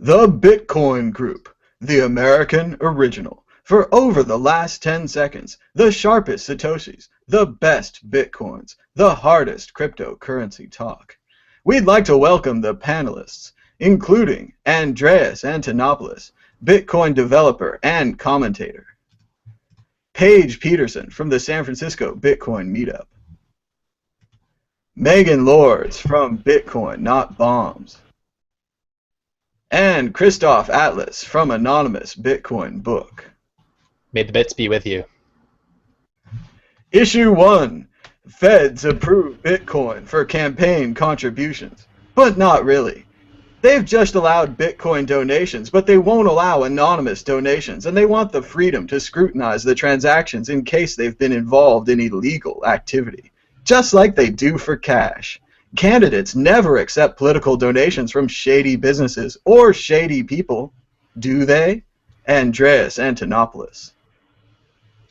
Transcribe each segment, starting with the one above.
The Bitcoin Group, the American original. For over the last 10 seconds, the sharpest Satoshis, the best Bitcoins, the hardest cryptocurrency talk. We'd like to welcome the panelists, including Andreas Antonopoulos, Bitcoin developer and commentator. Paige Peterson from the San Francisco Bitcoin Meetup. Megan Lords from Bitcoin Not Bombs. And Christoph Atlas from Anonymous Bitcoin Book. May the bits be with you. Issue 1. Feds approve Bitcoin for campaign contributions. But not really. They've just allowed Bitcoin donations, but they won't allow anonymous donations, and they want the freedom to scrutinize the transactions in case they've been involved in illegal activity. Just like they do for cash. Candidates never accept political donations from shady businesses or shady people, do they? Andreas Antonopoulos.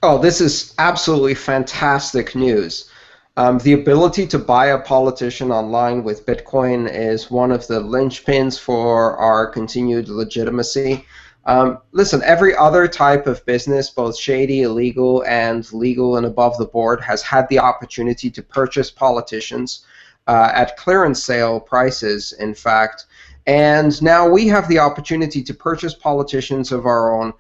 Oh, this is absolutely fantastic news. The ability to buy a politician online with Bitcoin is one of the linchpins for our continued legitimacy. Listen, every other type of business, both shady, illegal, and legal and above the board, has had the opportunity to purchase politicians at clearance sale prices, in fact. And now we have the opportunity to purchase politicians of our own.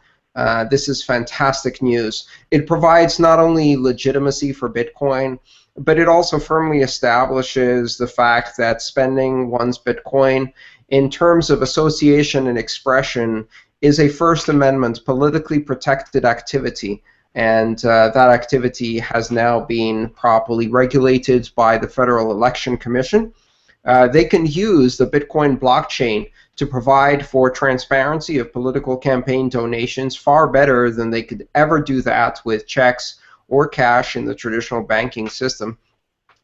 This is fantastic news. It provides not only legitimacy for Bitcoin, but it also firmly establishes the fact that spending one's Bitcoin in terms of association and expression is a First Amendment politically protected activity. And that activity has now been properly regulated by the Federal Election Commission. They can use the Bitcoin blockchain to provide for transparency of political campaign donations far better than they could ever do that with checks or cash in the traditional banking system.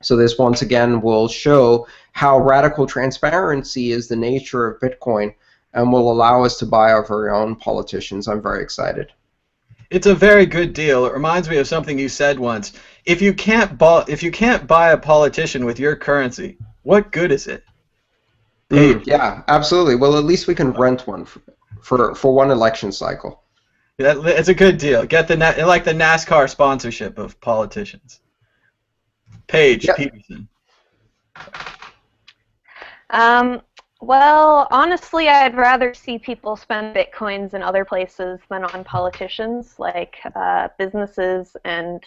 So this once again will show how radical transparency is the nature of Bitcoin and will allow us to buy our very own politicians. I'm very excited. It's a very good deal. It reminds me of something you said once. If you can't buy a politician with your currency, what good is it? Yeah, absolutely. Well, at least we can rent one for one election cycle. It's a good deal. Get like the NASCAR sponsorship of politicians. Paige Peterson. Well, honestly, I'd rather see people spend Bitcoins in other places than on politicians, like businesses and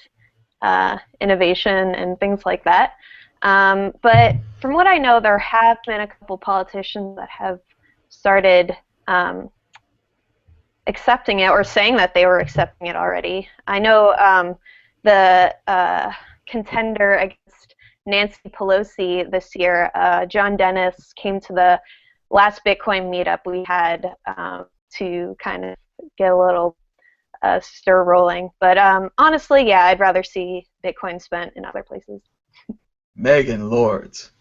innovation and things like that. But from what I know, there have been a couple politicians that have started accepting it or saying that they were accepting it already. I know the contender against Nancy Pelosi this year, John Dennis, came to the last Bitcoin meetup we had to kind of get a little stir rolling. But honestly, yeah, I'd rather see Bitcoin spent in other places. Megan Lords.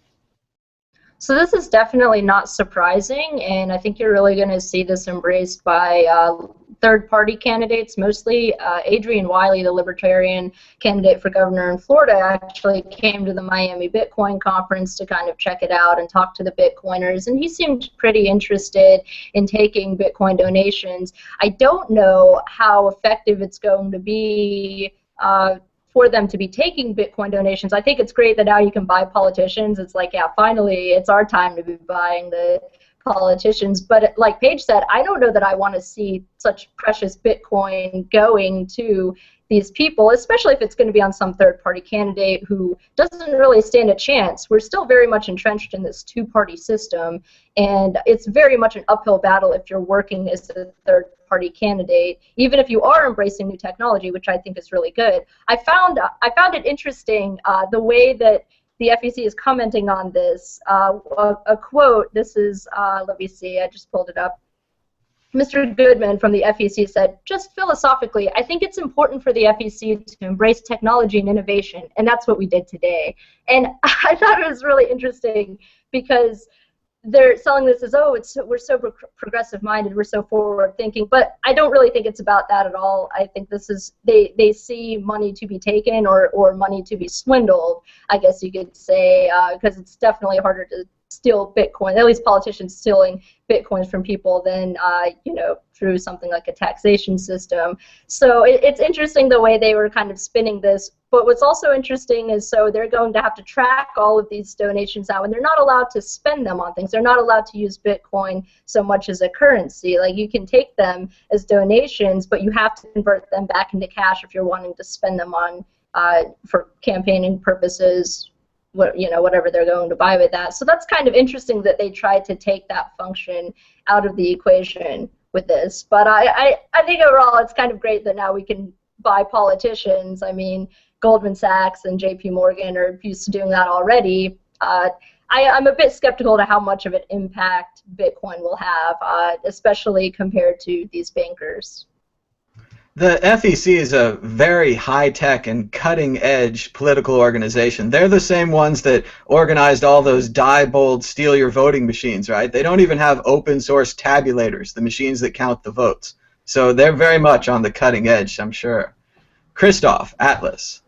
So this is definitely not surprising, and I think you're really going to see this embraced by third-party candidates, mostly. Adrian Wiley, the Libertarian candidate for governor in Florida, actually came to the Miami Bitcoin conference to kind of check it out and talk to the Bitcoiners, and he seemed pretty interested in taking Bitcoin donations. I don't know how effective it's going to be for them to be taking Bitcoin donations. I think it's great that now you can buy politicians. It's like, yeah, finally, it's our time to be buying the politicians. But like Paige said, I don't know that I want to see such precious Bitcoin going to these people, especially if it's going to be on some third-party candidate who doesn't really stand a chance. We're still very much entrenched in this two-party system, and it's very much an uphill battle if you're working as a third-party candidate, even if you are embracing new technology, which I think is really good. I found it interesting the way that the FEC is commenting on this. A quote, this is, let me see, I just pulled it up. Mr. Goodman from the FEC said, just philosophically, I think it's important for the FEC to embrace technology and innovation, and that's what we did today. And I thought it was really interesting because they're selling this as, oh, we're so progressive-minded, we're so forward-thinking, but I don't really think it's about that at all. I think this is, they see money to be taken or money to be swindled, I guess you could say, because it's definitely harder steal Bitcoin, at least politicians stealing Bitcoins from people, than through something like a taxation system. So it's interesting the way they were kind of spinning this. But what's also interesting is, so they're going to have to track all of these donations now, and they're not allowed to spend them on things. They're not allowed to use Bitcoin so much as a currency. Like, you can take them as donations, but you have to convert them back into cash if you're wanting to spend them on for campaigning purposes, whatever they're going to buy with that. So that's kind of interesting that they tried to take that function out of the equation with this. But I think overall it's kind of great that now we can buy politicians. I mean, Goldman Sachs and JP Morgan are used to doing that already. I'm a bit skeptical to how much of an impact Bitcoin will have, especially compared to these bankers. The FEC is a very high-tech and cutting-edge political organization. They're the same ones that organized all those Diebold steal-your-voting machines, right? They don't even have open-source tabulators, the machines that count the votes. So they're very much on the cutting edge, I'm sure. Christoph, Atlas.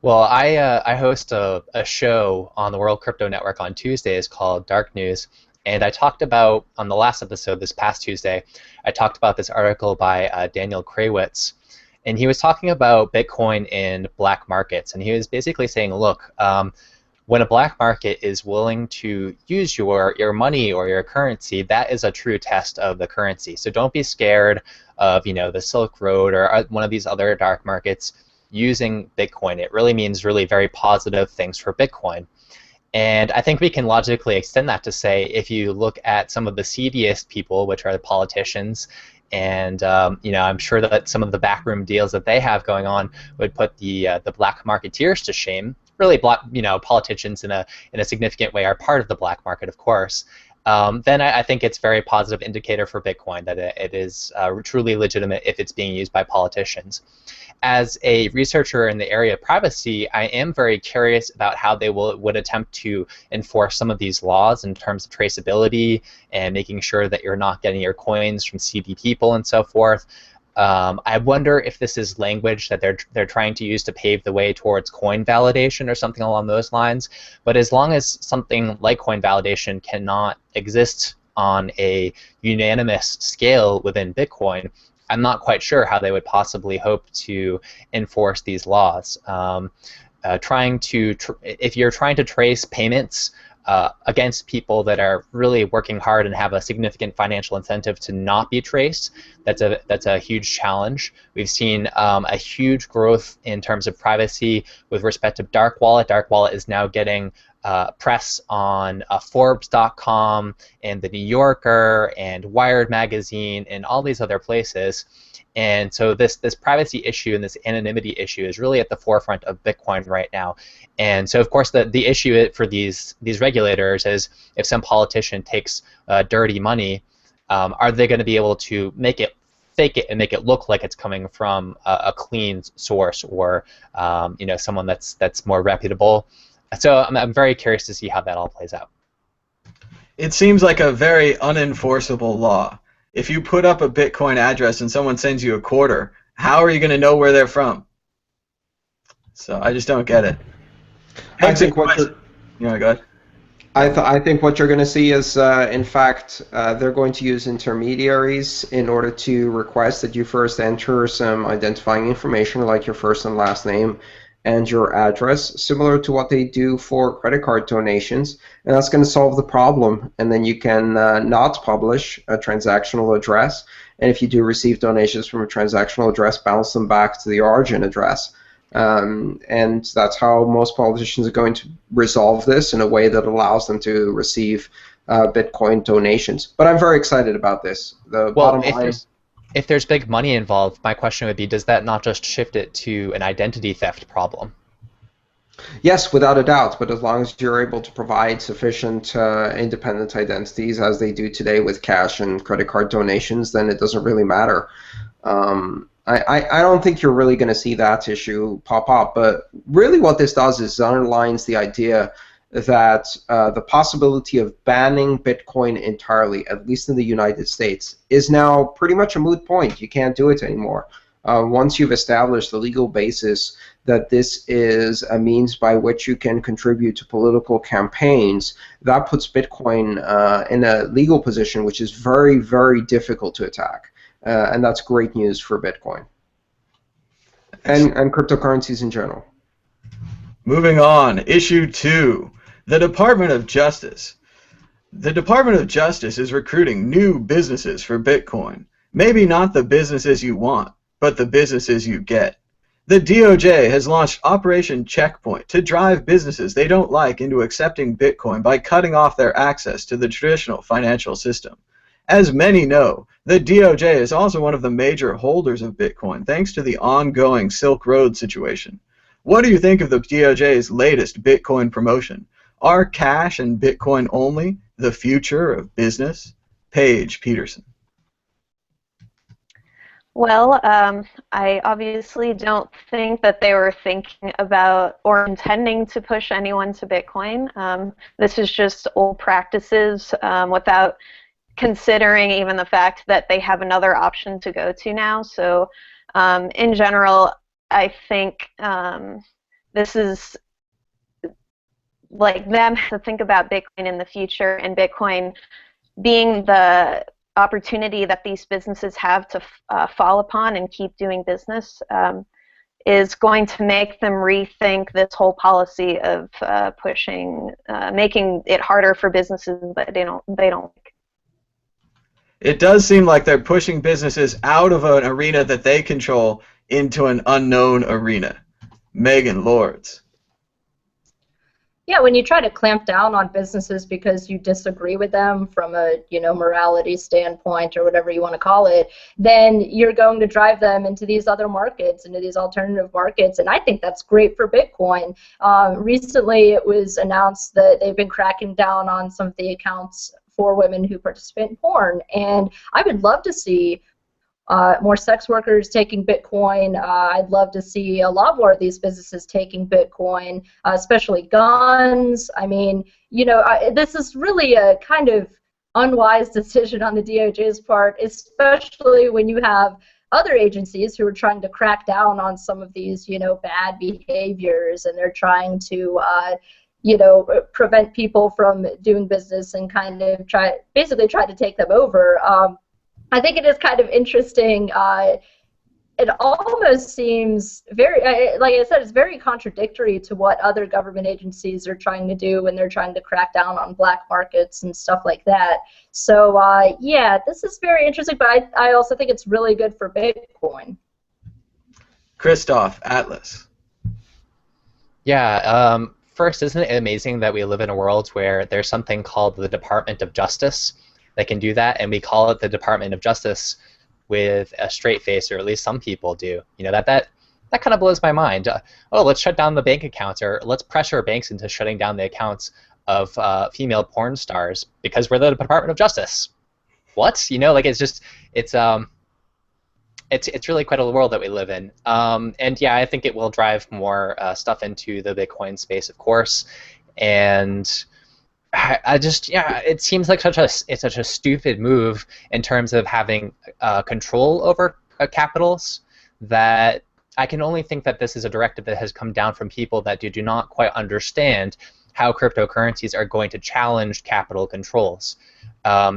Well, I host a show on the World Crypto Network on Tuesdays called Dark News, and I talked about, on the last episode this past Tuesday, I talked about this article by Daniel Krawitz, and he was talking about Bitcoin in black markets, and he was basically saying, look, when a black market is willing to use your money or your currency, that is a true test of the currency. So don't be scared of the Silk Road or one of these other dark markets using Bitcoin. It really means really very positive things for Bitcoin. And I think we can logically extend that to say, if you look at some of the seediest people, which are the politicians, and I'm sure that some of the backroom deals that they have going on would put the black marketeers to shame. Really, politicians in a significant way are part of the black market, of course. Then I think it's a very positive indicator for Bitcoin that it is truly legitimate if it's being used by politicians. As a researcher in the area of privacy, I am very curious about how they would attempt to enforce some of these laws in terms of traceability and making sure that you're not getting your coins from seedy people and so forth. I wonder if this is language that they're trying to use to pave the way towards coin validation or something along those lines. But as long as something like coin validation cannot exist on a unanimous scale within Bitcoin, I'm not quite sure how they would possibly hope to enforce these laws. If you're trying to trace payments against people that are really working hard and have a significant financial incentive to not be traced, that's a huge challenge. We've seen a huge growth in terms of privacy with respect to Dark Wallet. Dark Wallet is now getting press on Forbes.com and The New Yorker and Wired Magazine and all these other places. And so this privacy issue and this anonymity issue is really at the forefront of Bitcoin right now. And so, of course, the issue for these regulators is, if some politician takes dirty money, are they going to be able to fake it and make it look like it's coming from a clean source or someone that's more reputable? So I'm very curious to see how that all plays out. It seems like a very unenforceable law. If you put up a Bitcoin address and someone sends you a quarter, how are you going to know where they're from? So I just don't get it. I think what you're, go ahead. I think what you're going to see is, in fact, they're going to use intermediaries in order to request that you first enter some identifying information like your first and last name and your address, similar to what they do for credit card donations, and that's going to solve the problem. And then you can not publish a transactional address, and if you do receive donations from a transactional address, bounce them back to the origin address. And that's how most politicians are going to resolve this, in a way that allows them to receive Bitcoin donations. But I'm very excited about this. The bottom line. If there's big money involved, my question would be, does that not just shift it to an identity theft problem? Yes, without a doubt, but as long as you're able to provide sufficient independent identities, as they do today with cash and credit card donations, then it doesn't really matter. I don't think you're really going to see that issue pop up, but really what this does is underlines the idea that the possibility of banning Bitcoin entirely, at least in the United States, is now pretty much a moot point. You can't do it anymore. Once you've established the legal basis that this is a means by which you can contribute to political campaigns, that puts Bitcoin in a legal position which is very, very difficult to attack. And that's great news for Bitcoin and cryptocurrencies in general. Moving on, issue 2, the Department of Justice. The Department of Justice is recruiting new businesses for Bitcoin. Maybe not the businesses you want, but the businesses you get. The DOJ has launched Operation Checkpoint to drive businesses they don't like into accepting Bitcoin by cutting off their access to the traditional financial system. As many know, the DOJ is also one of the major holders of Bitcoin thanks to the ongoing Silk Road situation. What do you think of the DOJ's latest Bitcoin promotion? Are cash and Bitcoin only the future of business? Paige Peterson. Well, I obviously don't think that they were thinking about or intending to push anyone to Bitcoin. This is just old practices without considering even the fact that they have another option to go to now. So in general, I think this is like them to think about Bitcoin in the future, and Bitcoin being the opportunity that these businesses have to fall upon and keep doing business is going to make them rethink this whole policy of pushing, making it harder for businesses that they don't like. It does seem like they're pushing businesses out of an arena that they control into an unknown arena. Megan Lords. Yeah, when you try to clamp down on businesses because you disagree with them from a morality standpoint or whatever you want to call it, then you're going to drive them into these other markets, into these alternative markets, and I think that's great for Bitcoin. Recently, it was announced that they've been cracking down on some of the accounts for women who participate in porn, and I would love to see more sex workers taking Bitcoin. I'd love to see a lot more of these businesses taking Bitcoin, especially guns. I mean, this is really a kind of unwise decision on the DOJ's part, especially when you have other agencies who are trying to crack down on some of these, bad behaviors, and they're trying to prevent people from doing business and kind of basically try to take them over. I think it is kind of interesting. It almost seems very, like I said, it's very contradictory to what other government agencies are trying to do when they're trying to crack down on black markets and stuff like that. So, yeah, this is very interesting, but I also think it's really good for Bitcoin. Christoph, Atlas. Yeah, first, isn't it amazing that we live in a world where there's something called the Department of Justice that can do that, and we call it the Department of Justice with a straight face, or at least some people do. That kind of blows my mind. Oh, let's shut down the bank accounts, or let's pressure banks into shutting down the accounts of female porn stars because we're the Department of Justice. What? It's really quite a world that we live in. And yeah, I think it will drive more stuff into the Bitcoin space, of course. And it seems like it's such a stupid move in terms of having control over capitals, that I can only think that this is a directive that has come down from people that do not quite understand how cryptocurrencies are going to challenge capital controls.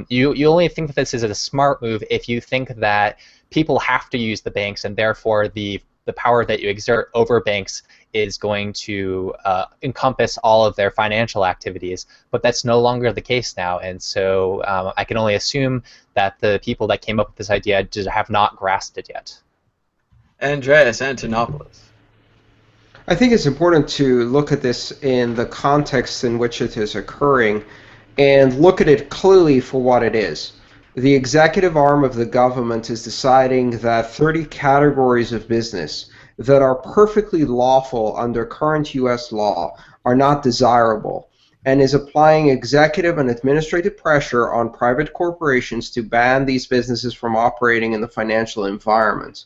You only think that this is a smart move if you think that people have to use the banks, and therefore the power that you exert over banks is going to encompass all of their financial activities, but that's no longer the case now, and so I can only assume that the people that came up with this idea just have not grasped it yet. Andreas Antonopoulos. I think it's important to look at this in the context in which it is occurring and look at it clearly for what it is. The executive arm of the government is deciding that 30 categories of business that are perfectly lawful under current U.S. law are not desirable, and is applying executive and administrative pressure on private corporations to ban these businesses from operating in the financial environment.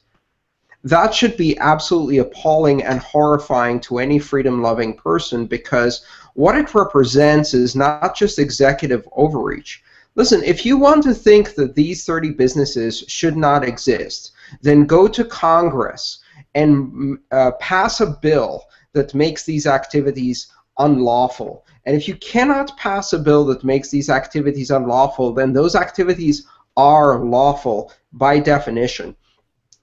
That should be absolutely appalling and horrifying to any freedom-loving person, because what it represents is not just executive overreach. Listen, if you want to think that these 30 businesses should not exist, then go to Congress and pass a bill that makes these activities unlawful. And if you cannot pass a bill that makes these activities unlawful, then those activities are lawful by definition.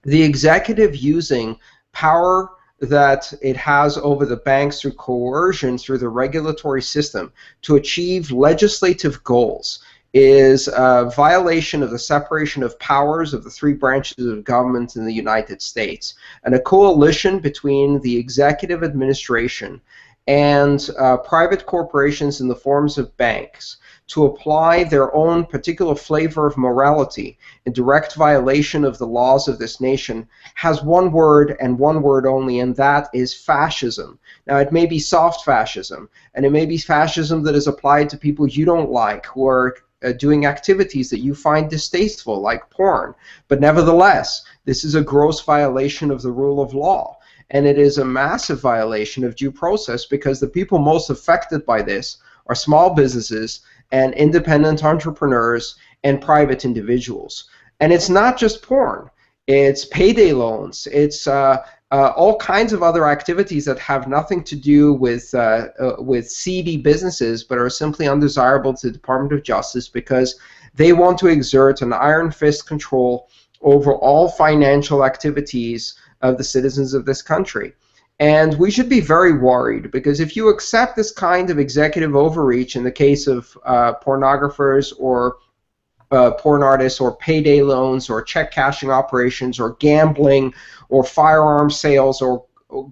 The executive using power that it has over the banks through coercion through the regulatory system to achieve legislative goals is a violation of the separation of powers of the three branches of government in the United States, and a coalition between the executive administration and private corporations in the forms of banks to apply their own particular flavor of morality in direct violation of the laws of this nation has one word and one word only, and that is fascism. Now, it may be soft fascism, and it may be fascism that is applied to people you don't like, who are doing activities that you find distasteful, like porn. But nevertheless, this is a gross violation of the rule of law. And it is a massive violation of due process, because the people most affected by this are small businesses and independent entrepreneurs and private individuals. And it's not just porn. It's payday loans. It's all kinds of other activities that have nothing to do with seedy businesses, but are simply undesirable to the Department of Justice because they want to exert an iron fist control over all financial activities of the citizens of this country. And we should be very worried, because if you accept this kind of executive overreach in the case of pornographers or porn artists or payday loans or check cashing operations or gambling or firearm sales or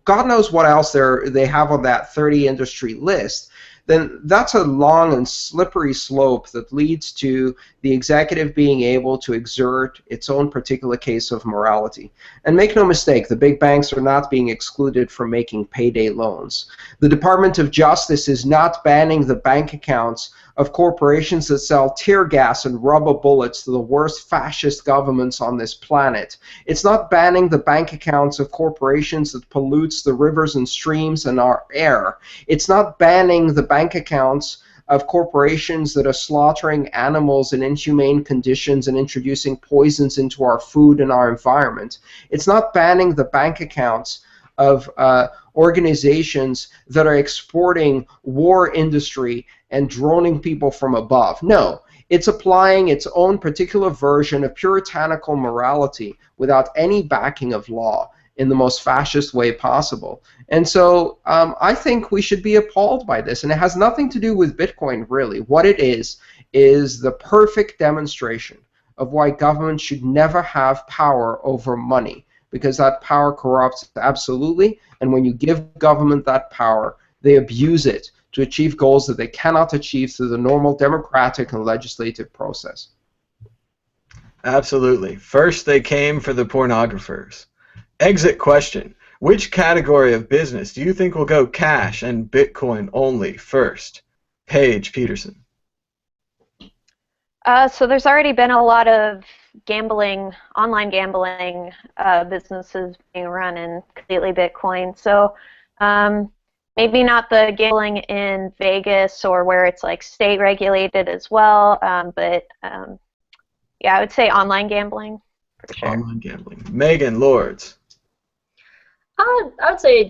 God knows what else they have on that 30 industry list, then that's a long and slippery slope that leads to the executive being able to exert its own particular case of morality. And make no mistake, the big banks are not being excluded from making payday loans. The Department of Justice is not banning the bank accounts of corporations that sell tear gas and rubber bullets to the worst fascist governments on this planet. It's not banning the bank accounts of corporations that pollutes the rivers and streams and our air. It's not banning the bank accounts of corporations that are slaughtering animals in inhumane conditions and introducing poisons into our food and our environment. It's not banning the bank accounts of organizations that are exporting war industry and droning people from above. No, it's applying its own particular version of puritanical morality without any backing of law in the most fascist way possible. And so I think we should be appalled by this. And it has nothing to do with Bitcoin, really. What it is the perfect demonstration of why government should never have power over money, because that power corrupts absolutely. And when you give government that power, they abuse it to achieve goals that they cannot achieve through the normal democratic and legislative process. Absolutely. First, they came for the pornographers. Exit question. Which category of business do you think will go cash and Bitcoin only first? Paige Peterson. So there's already been a lot of gambling, online gambling businesses being run in completely Bitcoin. So maybe not the gambling in Vegas or where it's like state regulated as well, but yeah, I would say online gambling for sure. Online gambling. Megan Lords. I would say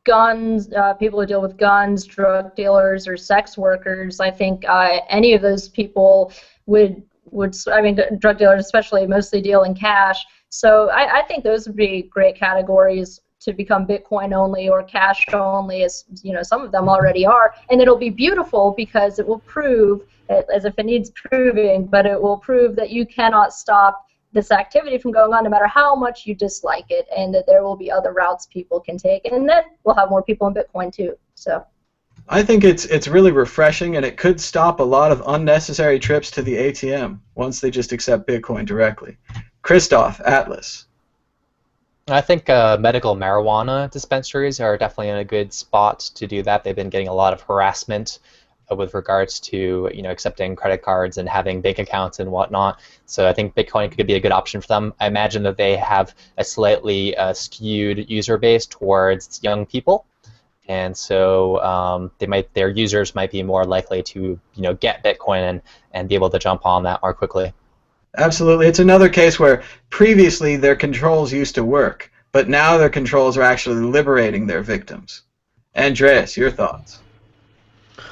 guns, people who deal with guns, drug dealers, or sex workers. I think any of those people would I mean, drug dealers especially mostly deal in cash. So I think those would be great categories to become Bitcoin only or cash only, as you know, some of them already are. And it'll be beautiful because it will prove, as if it needs proving, but it will prove that you cannot stop this activity from going on no matter how much you dislike it, and that there will be other routes people can take, and then we'll have more people in Bitcoin too. So I think it's really refreshing, and it could stop a lot of unnecessary trips to the ATM once they just accept Bitcoin directly. Christoph, Atlas. I think medical marijuana dispensaries are definitely in a good spot to do that. They've been getting a lot of harassment with regards to accepting credit cards and having bank accounts and whatnot. So I think Bitcoin could be a good option for them. I imagine that they have a slightly skewed user base towards young people, and so their users might be more likely to get Bitcoin and be able to jump on that more quickly. Absolutely. It's another case where previously their controls used to work, but now their controls are actually liberating their victims. Andreas, your thoughts?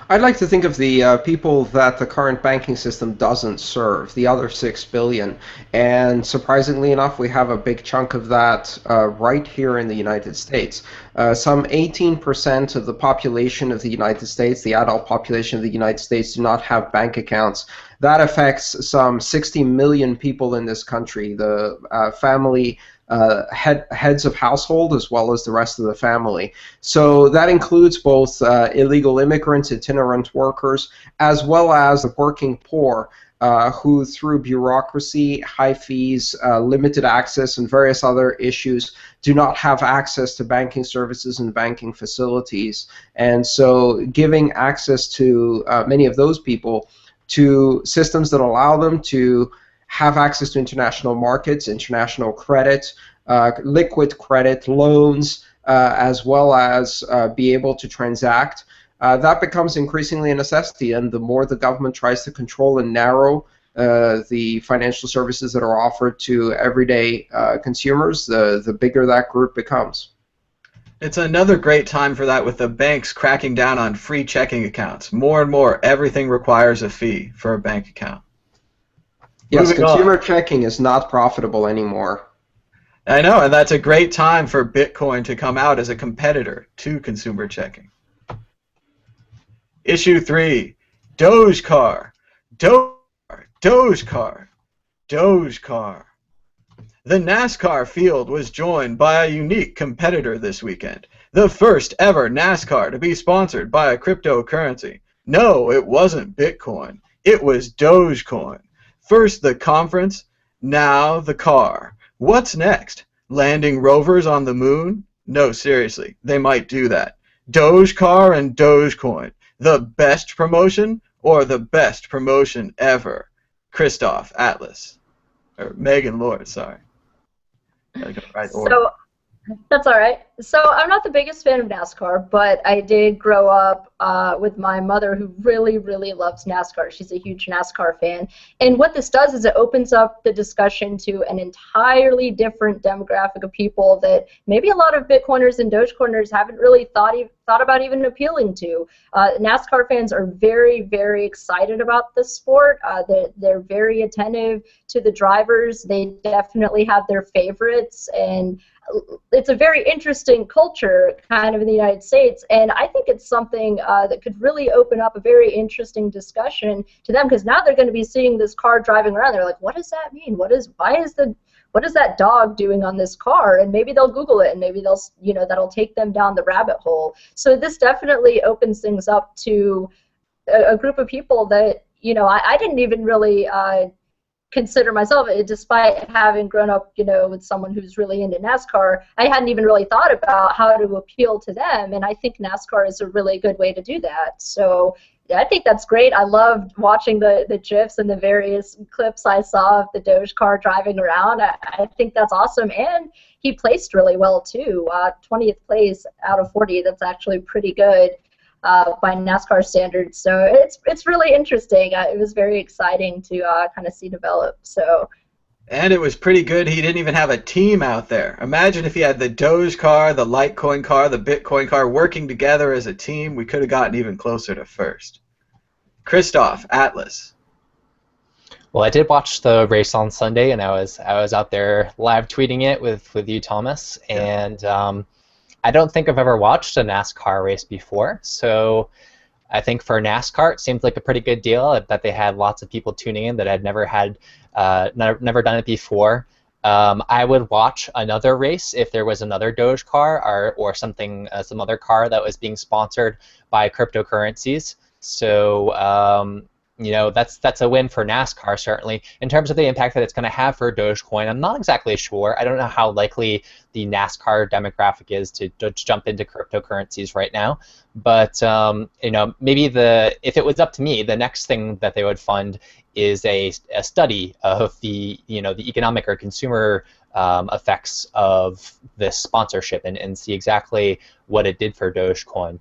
I'd like to think of the people that the current banking system doesn't serve, the other 6 billion. And surprisingly enough, we have a big chunk of that right here in the United States. Some 18% of the population of the United States, the adult population of the United States, do not have bank accounts. That affects some 60 million people in this country, the family heads of household as well as the rest of the family. So that includes both illegal immigrants, itinerant workers, as well as the working poor who, through bureaucracy, high fees, limited access, and various other issues, do not have access to banking services and banking facilities. And so giving access to many of those people to systems that allow them to have access to international markets, international credit, liquid credit, loans, as well as be able to transact, that becomes increasingly a necessity. And the more the government tries to control and narrow the financial services that are offered to everyday consumers, the bigger that group becomes. It's another great time for that with the banks cracking down on free checking accounts. More and more, everything requires a fee for a bank account. Yes, Moving consumer on. checking is not profitable anymore. I know, and that's a great time for Bitcoin to come out as a competitor to consumer checking. Issue 3, Dogecar. Dogecar. Dogecar. The NASCAR field was joined by a unique competitor this weekend. The first ever NASCAR to be sponsored by a cryptocurrency. No, it wasn't Bitcoin. It was Dogecoin. First the conference, now the car. What's next? Landing rovers on the moon? No, seriously, they might do that. Dogecar and Dogecoin. The best promotion or the best promotion ever? Christoph, Atlas. Or Megan Lord, sorry. Gotta go right order. So that's all right. So I'm not the biggest fan of NASCAR, but I did grow up with my mother who really, really loves NASCAR. She's a huge NASCAR fan. And what this does is it opens up the discussion to an entirely different demographic of people that maybe a lot of Bitcoiners and Dogecoiners haven't really thought about even appealing to. NASCAR fans are very, very excited about this sport. They're very attentive to the drivers. They definitely have their favorites, and it's a very interesting culture kind of in the United States, and I think it's something that could really open up a very interesting discussion to them, because now they're going to be seeing this car driving around. They're like, what does that mean? What is that dog doing on this car? And maybe they'll Google it, and maybe they'll, that'll take them down the rabbit hole. So this definitely opens things up to a group of people that, I didn't even really consider myself, despite having grown up, with someone who's really into NASCAR, I hadn't even really thought about how to appeal to them, and I think NASCAR is a really good way to do that. So yeah, I think that's great. I loved watching the GIFs and the various clips I saw of the Dogecar driving around. I think that's awesome, and he placed really well too. 20th place out of 40, that's actually pretty good by NASCAR standards. So it's really interesting. It was very exciting to kind of see develop. So. And it was pretty good. He didn't even have a team out there. Imagine if he had the Doge car, the Litecoin car, the Bitcoin car working together as a team. We could have gotten even closer to first. Christoph, Atlas. Well, I did watch the race on Sunday, and I was out there live tweeting it with you, Thomas. And I don't think I've ever watched a NASCAR race before, so I think for NASCAR it seemed like a pretty good deal that they had lots of people tuning in that had never done it before. I would watch another race if there was another Doge car or something, some other car that was being sponsored by cryptocurrencies. So that's a win for NASCAR, certainly. In terms of the impact that it's going to have for Dogecoin, I'm not exactly sure. I don't know how likely the NASCAR demographic is to jump into cryptocurrencies right now. But maybe if it was up to me, the next thing that they would fund is a study of the economic or consumer effects of this sponsorship and see exactly what it did for Dogecoin.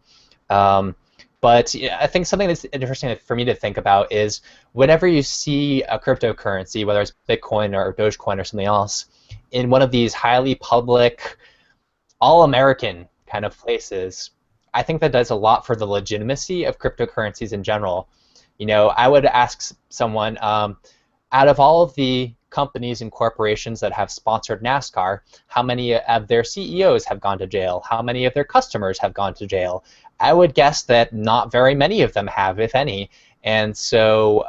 But yeah, I think something that's interesting for me to think about is whenever you see a cryptocurrency, whether it's Bitcoin or Dogecoin or something else, in one of these highly public, all-American kind of places, I think that does a lot for the legitimacy of cryptocurrencies in general. You know, I would ask someone, out of all of the companies and corporations that have sponsored NASCAR, how many of their CEOs have gone to jail? How many of their customers have gone to jail? I would guess that not very many of them have, if any. And so,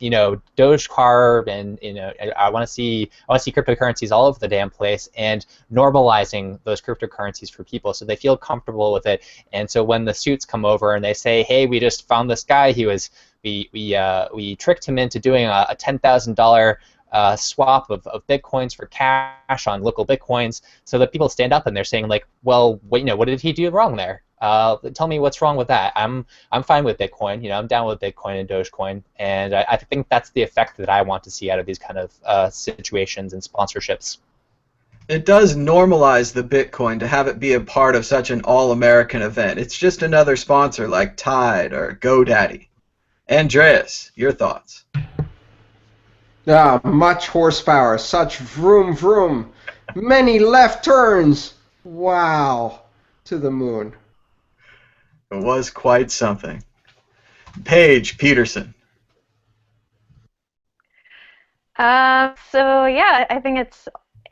you know, Dogecar, and you know, I want to see cryptocurrencies all over the damn place, and normalizing those cryptocurrencies for people so they feel comfortable with it. And so when the suits come over and they say, "Hey, we just found this guy. We tricked him into doing a $10,000 swap of bitcoins for cash on local bitcoins," so that people stand up and they're saying like, "Well, wait, you know, what did he do wrong there? Tell me what's wrong with that. I'm fine with Bitcoin. You know, I'm down with Bitcoin and Dogecoin," and I think that's the effect that I want to see out of these kind of situations and sponsorships. It does normalize the Bitcoin to have it be a part of such an all-American event. It's just another sponsor like Tide or GoDaddy. Andreas, your thoughts? Much horsepower, such vroom vroom, many left turns. Wow, to the moon. It was quite something. Paige Peterson. So yeah, I think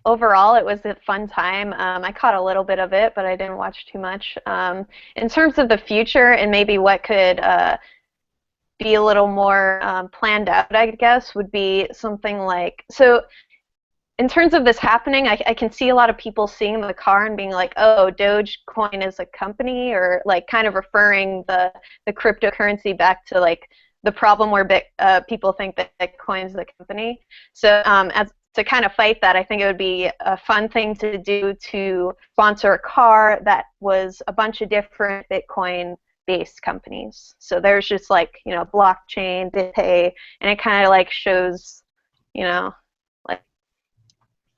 overall it was a fun time. I caught a little bit of it, but I didn't watch too much. In terms of the future and maybe what could be a little more planned out, I guess, would be something like, so in terms of this happening, I can see a lot of people seeing the car and being like, oh, Dogecoin is a company, or like kind of referring the cryptocurrency back to like the problem where people think that Bitcoin is a company. So as to kind of fight that, I think it would be a fun thing to do to sponsor a car that was a bunch of different Bitcoin-based companies. So there's just like, you know, blockchain, BitPay, and it kind of like shows, you know, like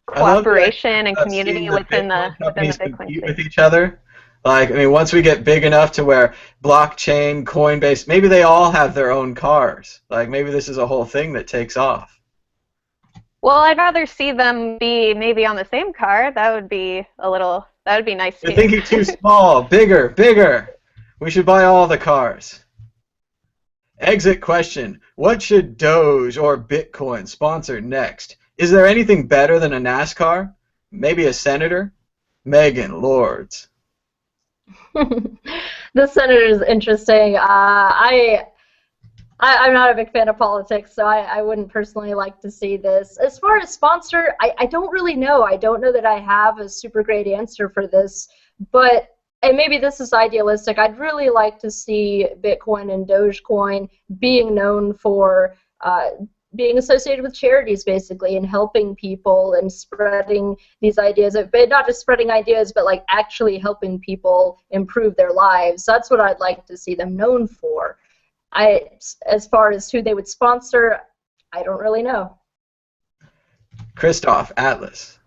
cooperation and community within the Bitcoin space. With each other. Like, I mean, once we get big enough to where blockchain, Coinbase, maybe they all have their own cars. Like, maybe this is a whole thing that takes off. Well, I'd rather see them be maybe on the same car. That would be nice too. You're thinking too small. Bigger, bigger. We should buy all the cars. Exit question. What should Doge or Bitcoin sponsor next? Is there anything better than a NASCAR? Maybe a senator? Megan, Lords. The senator is interesting. I'm not a big fan of politics, so I wouldn't personally like to see this. As far as sponsor, I don't really know. I don't know that I have a super great answer for this, but, and maybe this is idealistic, I'd really like to see Bitcoin and Dogecoin being known for being associated with charities, basically, and helping people and spreading these ideas, but not just spreading ideas, but like actually helping people improve their lives. That's what I'd like to see them known for. As far as who they would sponsor, I don't really know. Christoph, Atlas.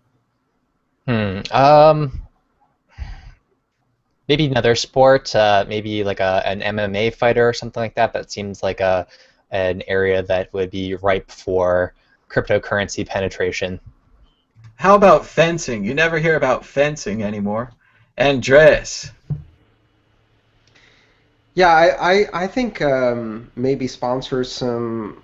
Maybe another sport, maybe like an MMA fighter or something like that. That seems like an area that would be ripe for cryptocurrency penetration. How about fencing? You never hear about fencing anymore. Andreas. Yeah, I think maybe sponsor some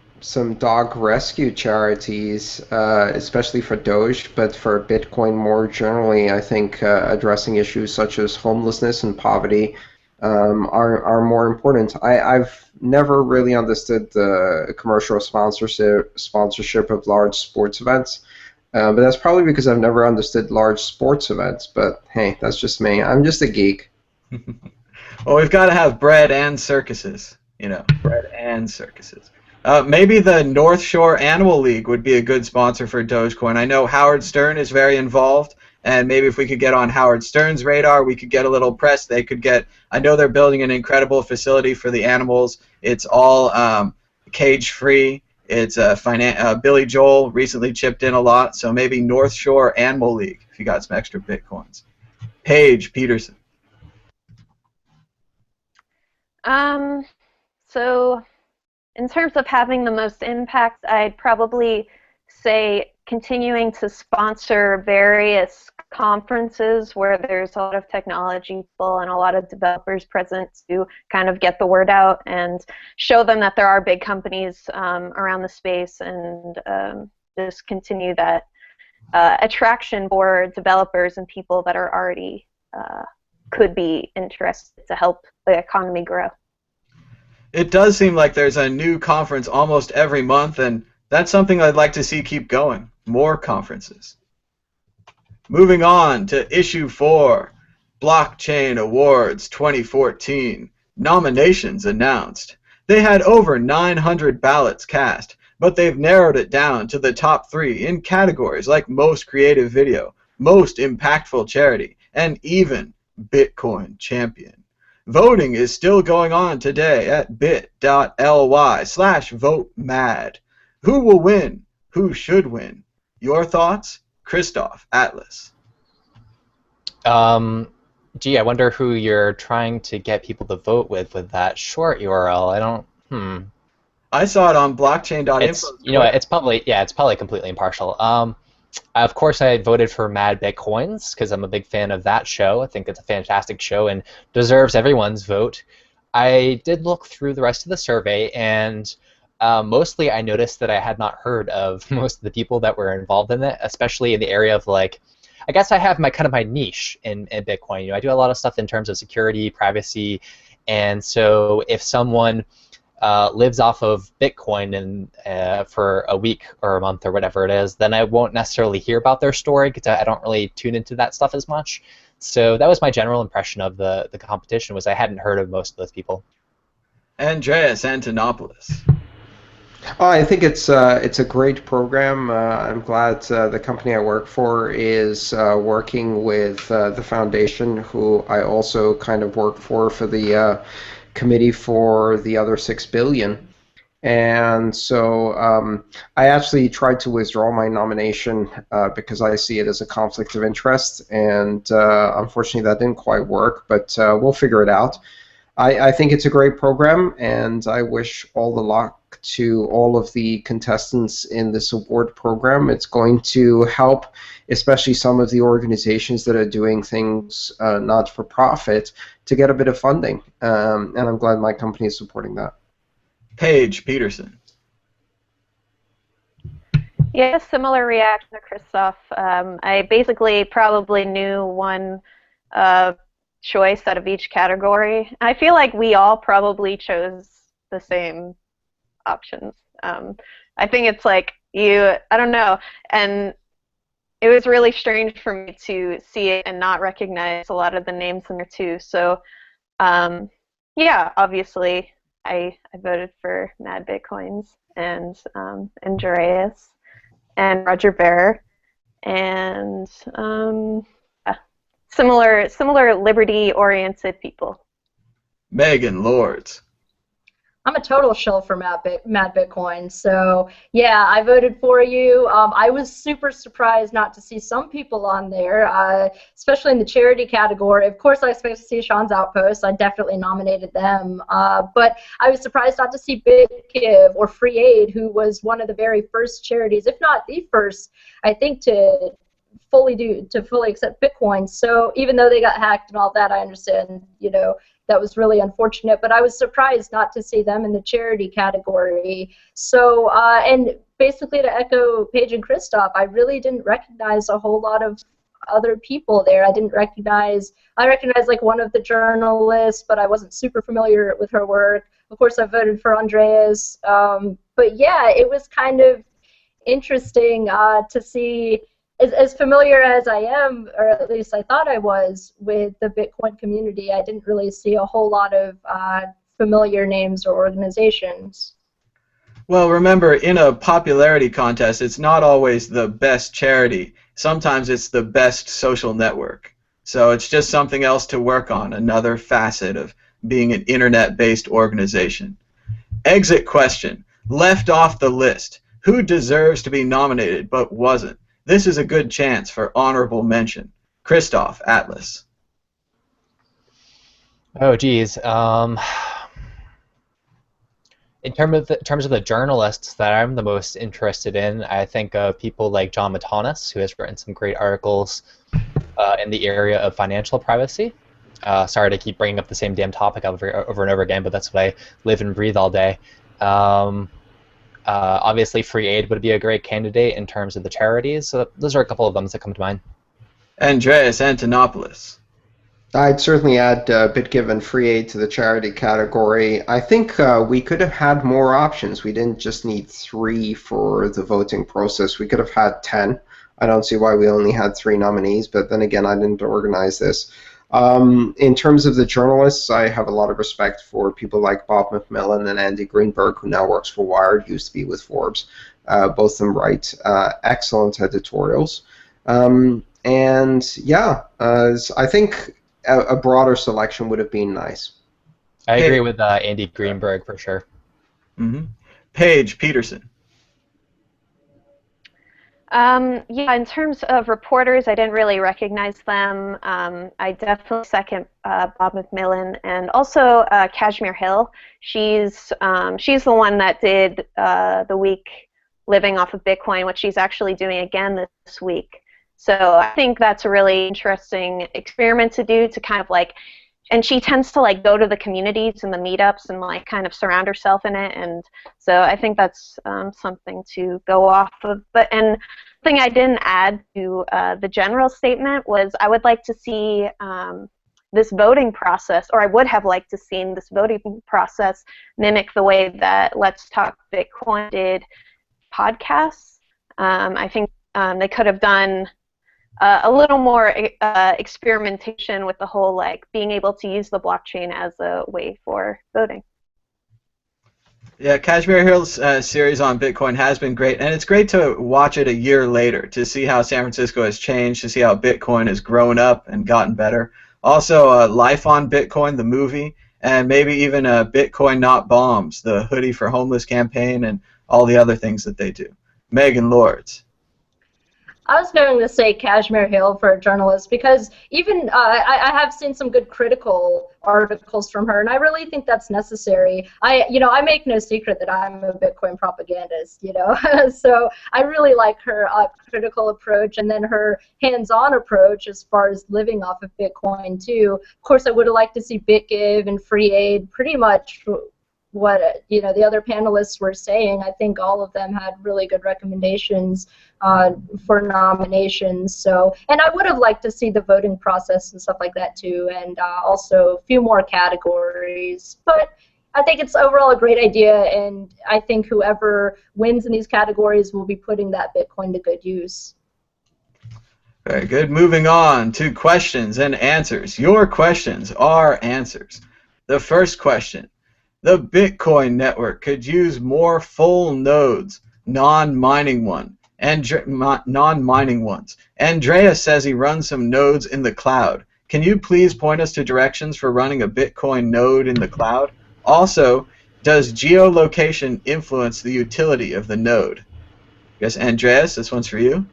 dog rescue charities, especially for Doge, but for Bitcoin more generally. I think addressing issues such as homelessness and poverty are more important. I've never really understood the commercial sponsorship of large sports events, but that's probably because I've never understood large sports events. But hey, that's just me. I'm just a geek. Well, we've got to have bread and circuses, you know, bread and circuses. Maybe the North Shore Animal League would be a good sponsor for Dogecoin. I know Howard Stern is very involved, and maybe if we could get on Howard Stern's radar, we could get a little press. They could get, I know they're building an incredible facility for the animals. It's all cage-free. It's Billy Joel recently chipped in a lot, so maybe North Shore Animal League if you got some extra Bitcoins. Paige Peterson. So in terms of having the most impact, I'd probably say continuing to sponsor various conferences where there's a lot of technology people and a lot of developers present to kind of get the word out and show them that there are big companies around the space, and just continue that attraction for developers and people that are already could be interested to help the economy grow. It does seem like there's a new conference almost every month, and that's something I'd like to see keep going. More conferences. Moving on to Issue 4, Blockchain Awards 2014. Nominations announced. They had over 900 ballots cast, but they've narrowed it down to the top 3 in categories like Most Creative Video, Most Impactful Charity, and even Bitcoin Champion. Voting is still going on today at bit.ly/votemad. Who will win? Who should win? Your thoughts? Christoph, Atlas. Gee, I wonder who you're trying to get people to vote with that short URL. I don't. I saw it on blockchain.info. You know, it's probably completely impartial. Of course, I voted for Mad Bitcoins because I'm a big fan of that show. I think it's a fantastic show and deserves everyone's vote. I did look through the rest of the survey, and mostly I noticed that I had not heard of most of the people that were involved in it, especially in the area of, like, I guess I have my niche in Bitcoin. You know, I do a lot of stuff in terms of security, privacy, and so if someone lives off of Bitcoin and for a week or a month or whatever it is, then I won't necessarily hear about their story because I don't really tune into that stuff as much. So that was my general impression of the competition, was I hadn't heard of most of those people. Andreas Antonopoulos. Oh, I think it's a great program. I'm glad the company I work for is working with the foundation, who I also kind of work for the committee for the other 6 billion. And so I actually tried to withdraw my nomination because I see it as a conflict of interest, and unfortunately that didn't quite work, but we'll figure it out. I think it's a great program, and I wish all the luck to all of the contestants in this award program. It's going to help, especially some of the organizations that are doing things not for profit, to get a bit of funding, and I'm glad my company is supporting that. Paige Peterson. Yeah, similar reaction to Christoph. I basically probably knew one choice out of each category. I feel like we all probably chose the same options. I think it's like I don't know, and it was really strange for me to see it and not recognize a lot of the names in there too. So yeah, obviously I voted for Mad Bitcoins and Andreas and Roger Ver, and similar liberty-oriented people. Megan Lords. I'm a total shill for Mad Bitcoin, so yeah, I voted for you. I was super surprised not to see some people on there, especially in the charity category. Of course, I expect to see Sean's Outpost. I definitely nominated them, but I was surprised not to see BitGive or Free Aid, who was one of the very first charities, if not the first, I think, to fully accept Bitcoin. So even though they got hacked and all that, I understand, you know, that was really unfortunate, but I was surprised not to see them in the charity category. So, and basically to echo Paige and Christoph, I really didn't recognize a whole lot of other people there. I recognized like one of the journalists, but I wasn't super familiar with her work. Of course, I voted for Andreas. But yeah, it was kind of interesting to see, as familiar as I am, or at least I thought I was, with the Bitcoin community, I didn't really see a whole lot of familiar names or organizations. Well, remember, in a popularity contest, it's not always the best charity. Sometimes it's the best social network. So it's just something else to work on, another facet of being an internet-based organization. Exit question. Left off the list. Who deserves to be nominated but wasn't? This is a good chance for honorable mention. Christoph, Atlas. Oh, geez. In terms of the journalists that I'm the most interested in, I think of people like John Matonis, who has written some great articles in the area of financial privacy. Sorry to keep bringing up the same damn topic over and over again, but that's what I live and breathe all day. Obviously, Free Aid would be a great candidate in terms of the charities. So those are a couple of them that come to mind. Andreas Antonopoulos. I'd certainly add BitGive and Free Aid to the charity category. I think we could have had more options. We didn't just need 3 for the voting process. We could have had 10. I don't see why we only had 3 nominees, but then again, I didn't organize this. In terms of the journalists, I have a lot of respect for people like Bob McMillan and Andy Greenberg, who now works for Wired, used to be with Forbes. Both of them write excellent editorials. And yeah, I think a broader selection would have been nice. I agree with Andy Greenberg for sure. Mm-hmm. Paige Peterson. Yeah, in terms of reporters, I didn't really recognize them. I definitely second Bob McMillan, and also Kashmir Hill. She's the one that did the week living off of Bitcoin, which she's actually doing again this week. So I think that's a really interesting experiment to do, to kind of like, and she tends to like go to the communities and the meetups and like kind of surround herself in it, and so I think that's something to go off of. But and thing I didn't add to the general statement was I would like to see this voting process, or I would have liked to seen this voting process mimic the way that Let's Talk Bitcoin did podcasts. I think they could have done a little more experimentation with the whole like being able to use the blockchain as a way for voting. Yeah, Kashmir Hill's series on Bitcoin has been great, and it's great to watch it a year later to see how San Francisco has changed, to see how Bitcoin has grown up and gotten better. Also, Life on Bitcoin, the movie, and maybe even Bitcoin Not Bombs, the Hoodie for Homeless campaign, and all the other things that they do. Megan Lords. I was going to say Kashmir Hill for a journalist because even I have seen some good critical articles from her, and I really think that's necessary. I make no secret that I'm a Bitcoin propagandist, so I really like her critical approach, and then her hands-on approach as far as living off of Bitcoin too. Of course, I would have liked to see BitGive and Free Aid pretty much what the other panelists were saying. I think all of them had really good recommendations for nominations. So, and I would have liked to see the voting process and stuff like that too, and also a few more categories. But I think it's overall a great idea, and I think whoever wins in these categories will be putting that Bitcoin to good use. Very good. Moving on to questions and answers. Your questions are answers. The first question. The Bitcoin network could use more full nodes, non-mining ones. Andreas says he runs some nodes in the cloud. Can you please point us to directions for running a Bitcoin node in the cloud? Also, does geolocation influence the utility of the node? I guess, Andreas, this one's for you.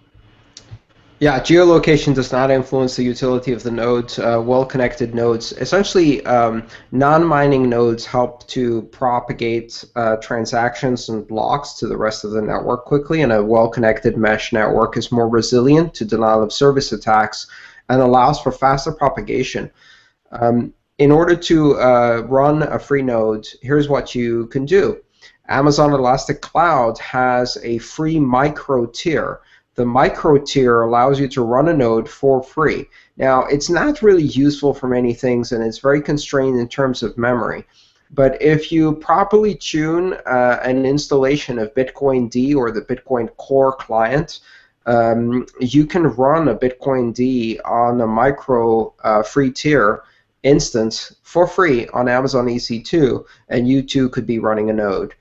Yeah, geolocation does not influence the utility of the nodes. Well-connected nodes, essentially, non-mining nodes help to propagate transactions and blocks to the rest of the network quickly, and a well-connected mesh network is more resilient to denial-of-service attacks and allows for faster propagation. In order to run a free node, here's what you can do. Amazon Elastic Cloud has a free micro tier. The micro tier allows you to run a node for free. Now, it's not really useful for many things, and it's very constrained in terms of memory. But if you properly tune an installation of Bitcoin D or the Bitcoin Core client, you can run a Bitcoin D on a micro free tier instance for free on Amazon EC2, and you too could be running a node.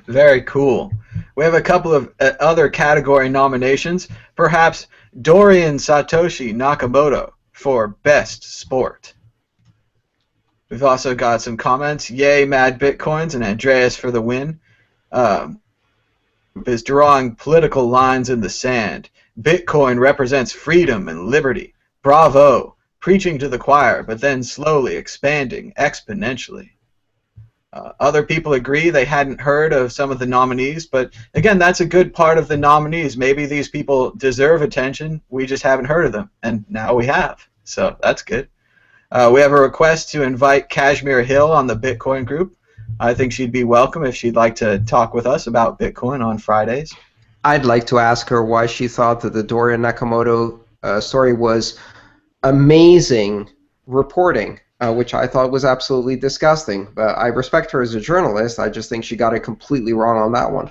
Very cool. We have a couple of other category nominations. Perhaps Dorian Satoshi Nakamoto for Best Sport. We've also got some comments. Yay, Mad Bitcoins, and Andreas for the win. Is drawing political lines in the sand. Bitcoin represents freedom and liberty. Bravo. Preaching to the choir, but then slowly expanding exponentially. Other people agree they hadn't heard of some of the nominees, but again, that's a good part of the nominees. Maybe these people deserve attention, we just haven't heard of them, and now we have, so that's good. We have a request to invite Kashmir Hill on the Bitcoin group. I think she'd be welcome if she'd like to talk with us about Bitcoin on Fridays. I'd like to ask her why she thought that the Dorian Nakamoto story was amazing reporting, which I thought was absolutely disgusting. But I respect her as a journalist. I just think she got it completely wrong on that one.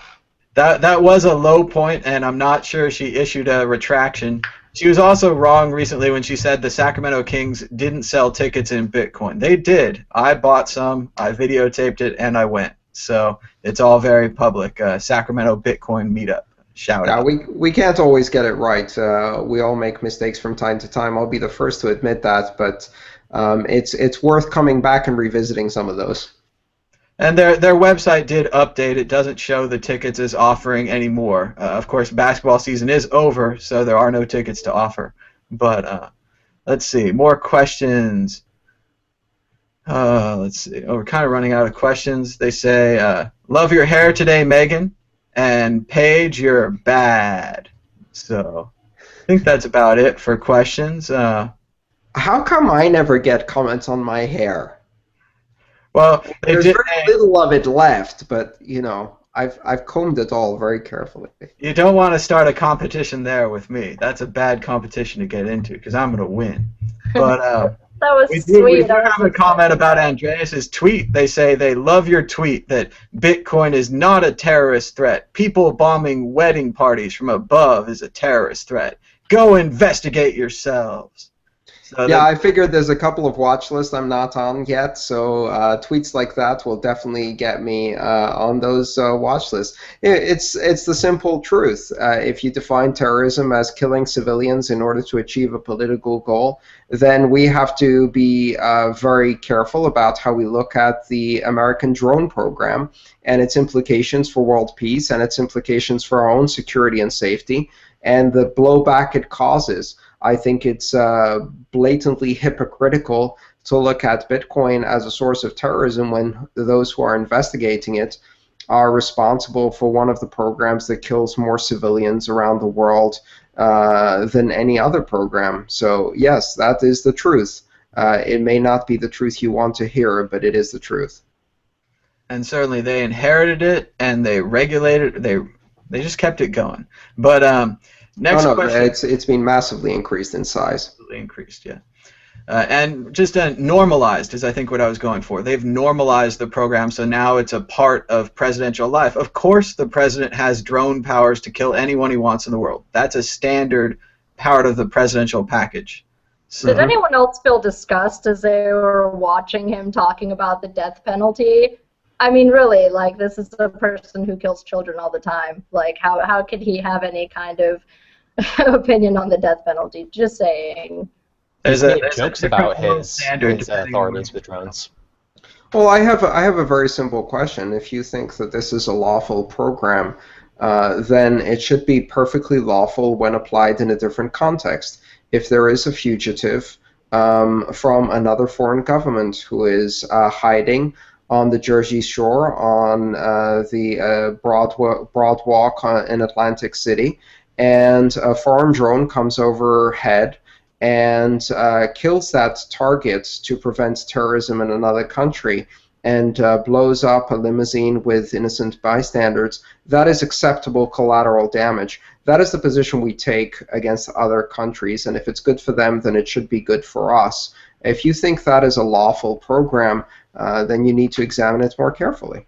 That was a low point, and I'm not sure she issued a retraction. She was also wrong recently when she said the Sacramento Kings didn't sell tickets in Bitcoin. They did. I bought some, I videotaped it, and I went. So it's all very public. Sacramento Bitcoin meetup. Shout out. We can't always get it right. We all make mistakes from time to time. I'll be the first to admit that, but it's worth coming back and revisiting some of those. And their website did update. It doesn't show the tickets as offering anymore. Of course, basketball season is over, so there are no tickets to offer. But let's see. More questions. Let's see. Oh, we're kind of running out of questions. They say, love your hair today, Megan. And Paige, you're bad. So I think that's about it for questions. How come I never get comments on my hair? Well, there's very little of it left, but you know, I've combed it all very carefully. You don't want to start a competition there with me. That's a bad competition to get into because I'm going to win. But that was sweet. We do have a comment about Andreas's tweet. They say they love your tweet that Bitcoin is not a terrorist threat. People bombing wedding parties from above is a terrorist threat. Go investigate yourselves. So yeah, I figured there's a couple of watch lists I'm not on yet, so tweets like that will definitely get me on those watch lists. It's the simple truth. If you define terrorism as killing civilians in order to achieve a political goal, then we have to be very careful about how we look at the American drone program and its implications for world peace and its implications for our own security and safety and the blowback it causes. I think it's blatantly hypocritical to look at Bitcoin as a source of terrorism when those who are investigating it are responsible for one of the programs that kills more civilians around the world than any other program. So yes, that is the truth. It may not be the truth you want to hear, but it is the truth. And certainly they inherited it and they regulated it. They just kept it going. But next question. It's been massively increased in size. Massively increased, yeah. And just normalized is, I think, what I was going for. They've normalized the program, so now it's a part of presidential life. Of course the president has drone powers to kill anyone he wants in the world. That's a standard part of the presidential package. So, did anyone else feel disgust as they were watching him talking about the death penalty? I mean, really, like, this is a person who kills children all the time. Like, how could he have any kind of opinion on the death penalty? Just saying. There's jokes about his authorities with drones. Well, I have a very simple question. If you think that this is a lawful program, then it should be perfectly lawful when applied in a different context. If there is a fugitive from another foreign government who is hiding on the Jersey Shore on the Broad Walk in Atlantic City, and a foreign drone comes overhead and kills that target to prevent terrorism in another country and blows up a limousine with innocent bystanders, that is acceptable collateral damage. That is the position we take against other countries, and if it's good for them, then it should be good for us. If you think that is a lawful program, then you need to examine it more carefully.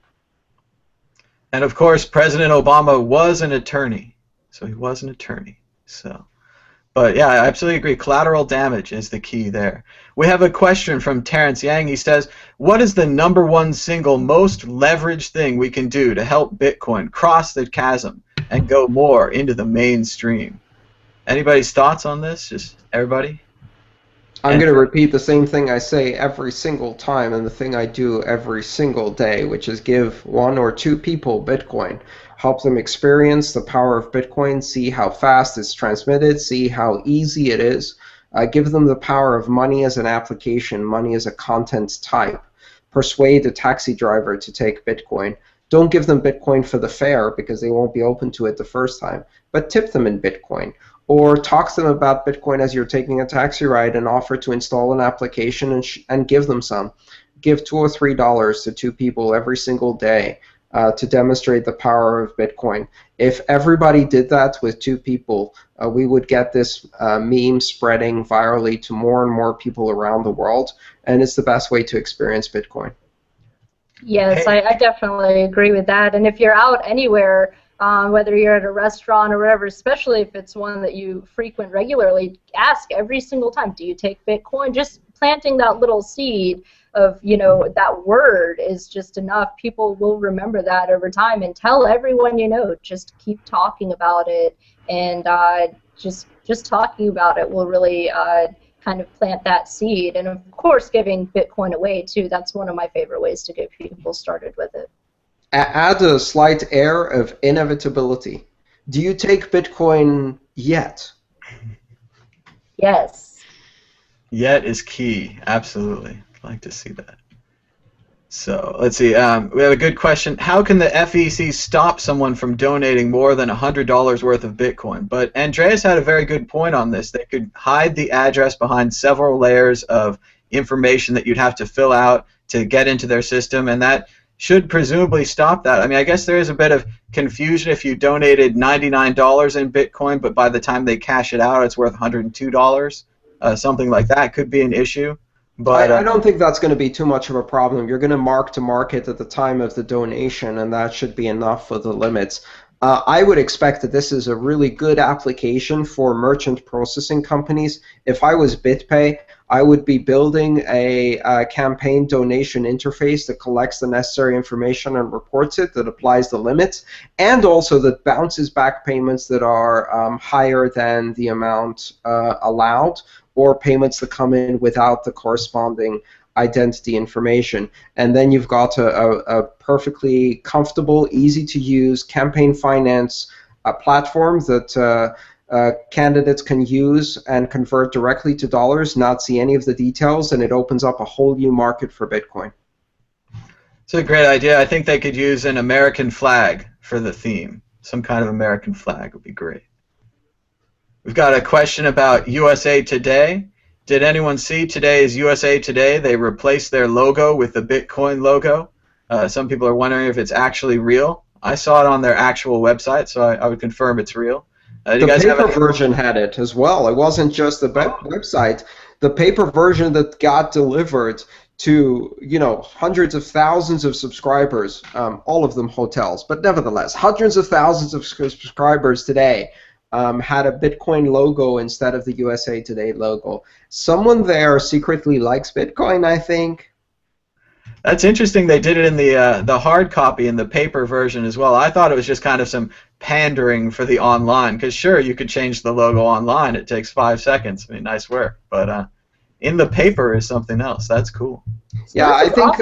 And of course, President Obama was an attorney. So he was an attorney. So, but yeah, I absolutely agree. Collateral damage is the key there. We have a question from Terrence Yang. He says, what is the #1 single most leveraged thing we can do to help Bitcoin cross the chasm and go more into the mainstream? Anybody's thoughts on this? Just everybody? I'm going to repeat the same thing I say every single time and the thing I do every single day, which is give 1 or 2 people Bitcoin. Help them experience the power of Bitcoin, see how fast it's transmitted, see how easy it is. Give them the power of money as an application, money as a content type. persuade a taxi driver to take Bitcoin. Don't give them Bitcoin for the fare because they won't be open to it the first time, but tip them in Bitcoin. Or talk to them about Bitcoin as you're taking a taxi ride and offer to install an application and give them some. Give $2 or $3 to 2 people every single day to demonstrate the power of Bitcoin. If everybody did that with 2 people, we would get this meme spreading virally to more and more people around the world, and it's the best way to experience Bitcoin. Yes, I definitely agree with that. And if you're out anywhere, whether you're at a restaurant or whatever, especially if it's one that you frequent regularly, ask every single time, do you take Bitcoin? Just planting that little seed of, that word is just enough. People will remember that over time, and tell everyone you know. Just keep talking about it, and just talking about it will really kind of plant that seed. And of course, giving Bitcoin away too. That's one of my favorite ways to get people started with it. Add a slight air of inevitability. Do you take Bitcoin yet? Yes. Yet is key. Absolutely. I'd like to see that. So let's see. We have a good question. How can the FEC stop someone from donating more than $100 worth of Bitcoin? But Andreas had a very good point on this. They could hide the address behind several layers of information that you'd have to fill out to get into their system, and that should presumably stop that. I mean, I guess there is a bit of confusion if you donated $99 in Bitcoin, but by the time they cash it out, it's worth $102. Something like that could be an issue. But I don't think that's going to be too much of a problem. You're going to mark to market at the time of the donation, and that should be enough for the limits. I would expect that this is a really good application for merchant processing companies. If I was BitPay, I would be building a campaign donation interface that collects the necessary information and reports it, that applies the limits, and also that bounces back payments that are higher than the amount allowed, or payments that come in without the corresponding identity information. And then you've got a perfectly comfortable, easy-to-use campaign finance platform that candidates can use and convert directly to dollars, not see any of the details, and it opens up a whole new market for Bitcoin. It's a great idea. I think they could use an American flag for the theme. Some kind of American flag would be great. We've got a question about USA Today. Did anyone see today's USA Today? They replaced their logo with the Bitcoin logo. Some people are wondering if it's actually real. I saw it on their actual website, so I would confirm it's real. The paper version had it as well. It wasn't just the website. The paper version that got delivered to hundreds of thousands of subscribers, all of them hotels, but nevertheless, hundreds of thousands of subscribers today had a Bitcoin logo instead of the USA Today logo. Someone there secretly likes Bitcoin, I think. That's interesting. They did it in the hard copy in the paper version as well. I thought it was just kind of some pandering for the online, because sure, you could change the logo online. It takes 5 seconds. I mean, nice work. But in the paper is something else. That's cool. Yeah, I think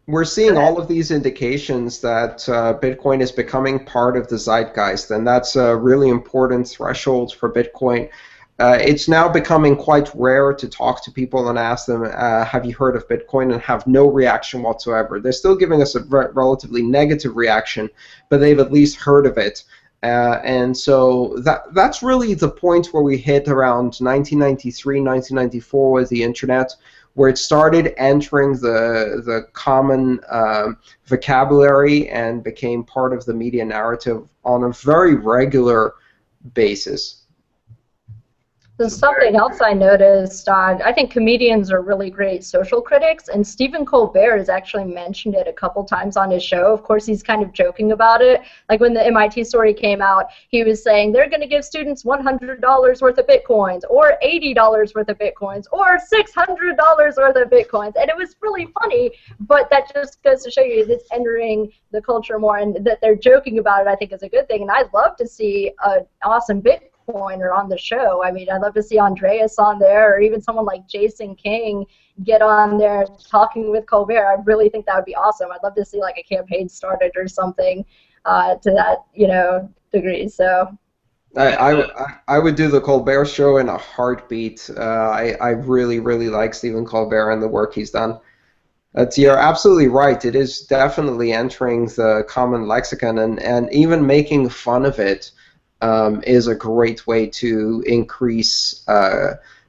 we're seeing all of these indications that Bitcoin is becoming part of the zeitgeist, and that's a really important threshold for Bitcoin. It's now becoming quite rare to talk to people and ask them, have you heard of Bitcoin, and have no reaction whatsoever. They're still giving us a relatively negative reaction, but they've at least heard of it. And so that's really the point where we hit around 1993, 1994 with the internet, where it started entering the common vocabulary and became part of the media narrative on a very regular basis. So something else I noticed, I think comedians are really great social critics, and Stephen Colbert has actually mentioned it a couple times on his show. Of course, he's kind of joking about it. Like when the MIT story came out, he was saying they're going to give students $100 worth of Bitcoins, or $80 worth of Bitcoins, or $600 worth of Bitcoins, and it was really funny, but that just goes to show you it's entering the culture more, and that they're joking about it, I think, is a good thing, and I'd love to see an awesome Bitcoiner on the show. I mean, I'd love to see Andreas on there, or even someone like Jason King get on there talking with Colbert. I really think that would be awesome. I'd love to see like a campaign started or something to that degree. So I would do the Colbert show in a heartbeat. I really like Stephen Colbert and the work he's done. You're absolutely right. It is definitely entering the common lexicon, and even making fun of it is a great way to increase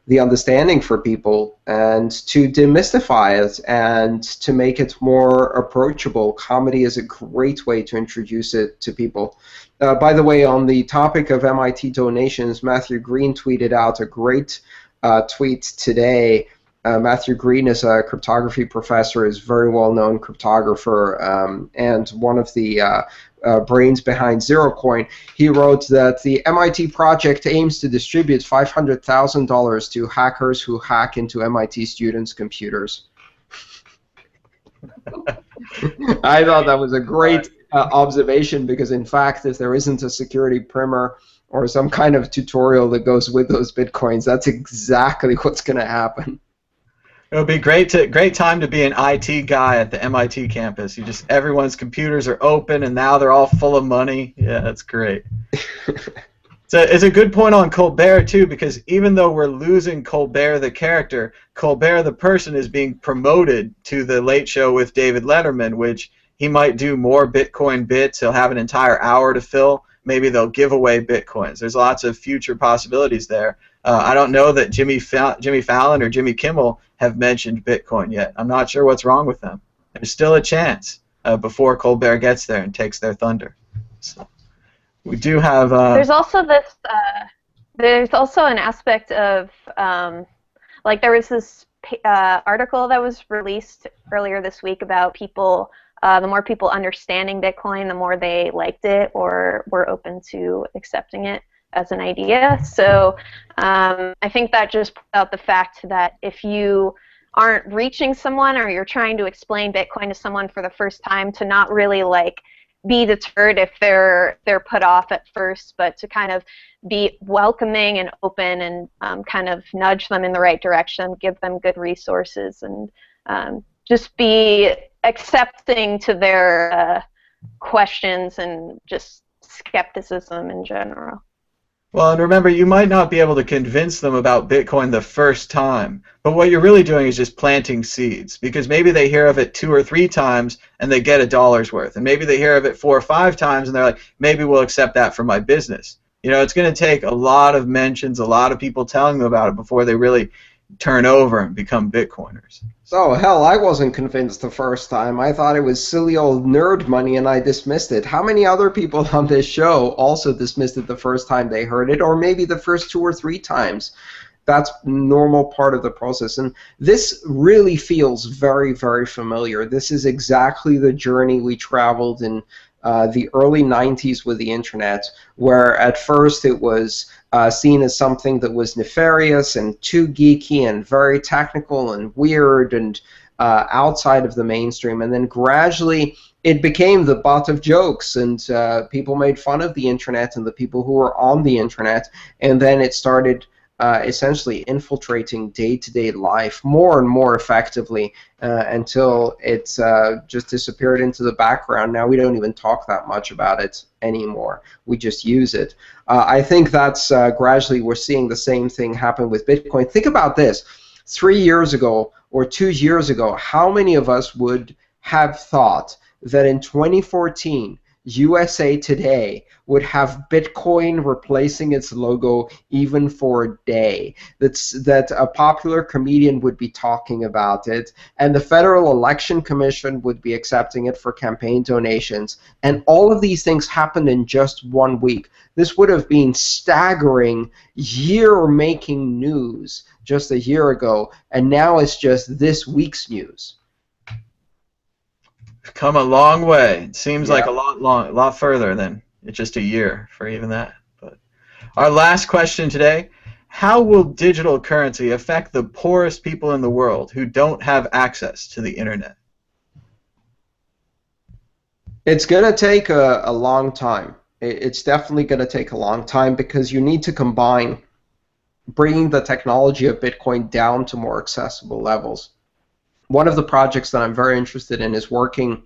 the understanding for people and to demystify it and to make it more approachable. Comedy is a great way to introduce it to people. By the way, on the topic of MIT donations, Matthew Green tweeted out a great tweet today. Matthew Green is a cryptography professor, is a very well-known cryptographer, and one of the brains behind ZeroCoin. He wrote that the MIT project aims to distribute $500,000 to hackers who hack into MIT students' computers. I thought that was a great observation, because in fact, if there isn't a security primer or some kind of tutorial that goes with those bitcoins, that's exactly what's going to happen. It would be great time to be an IT guy at the MIT campus. Everyone's computers are open, and now they're all full of money. Yeah, that's great. So it's a good point on Colbert too, because even though we're losing Colbert the character, Colbert the person is being promoted to the Late Show with David Letterman, which he might do more Bitcoin bits. He'll have an entire hour to fill. Maybe they'll give away Bitcoins. There's lots of future possibilities there. I don't know that Jimmy Fallon or Jimmy Kimmel have mentioned Bitcoin yet. I'm not sure what's wrong with them. There's still a chance before Colbert gets there and takes their thunder. So we do have. There's also this. There's also an aspect of like there was this article that was released earlier this week about people. The more people understanding Bitcoin, the more they liked it or were open to accepting it as an idea. So I think that just puts out the fact that if you aren't reaching someone or you're trying to explain Bitcoin to someone for the first time, to not really like be deterred if they're put off at first, but to kind of be welcoming and open and kind of nudge them in the right direction, give them good resources, and just be accepting to their questions and just skepticism in general. Well, and remember, you might not be able to convince them about Bitcoin the first time, but what you're really doing is just planting seeds, because maybe they hear of it 2 or 3 times and they get $1's worth, and maybe they hear of it 4 or 5 times and they're like, maybe we'll accept that for my business. You know, it's going to take a lot of mentions, a lot of people telling them about it before they really turn over and become Bitcoiners. So, hell, I wasn't convinced the first time. I thought it was silly old nerd money and I dismissed it. How many other people on this show also dismissed it the first time they heard it, or maybe the first 2 or 3 times? That's normal part of the process. And this really feels very, very familiar. This is exactly the journey we traveled in the early 90s with the internet, where at first it was seen as something that was nefarious and too geeky and very technical and weird and outside of the mainstream, and then gradually it became the butt of jokes, and people made fun of the internet and the people who were on the internet, and then it started essentially infiltrating day-to-day life more and more effectively until it just disappeared into the background. Now we don't even talk that much about it anymore. We just use it. I think that's gradually we're seeing the same thing happen with Bitcoin. Think about this. 3 years ago or 2 years ago, how many of us would have thought that in 2014 USA Today would have Bitcoin replacing its logo even for a day, that a popular comedian would be talking about it, and the Federal Election Commission would be accepting it for campaign donations, and all of these things happened in just 1 week. This would have been staggering, year-making news just a year ago, and now it's just this week's news. Come a long way. It seems like a lot further than just a year for even that. But our last question today: how will digital currency affect the poorest people in the world who don't have access to the internet? It's going to take a long time. It's definitely going to take a long time, because you need to combine bringing the technology of Bitcoin down to more accessible levels. One of the projects that I'm very interested in is working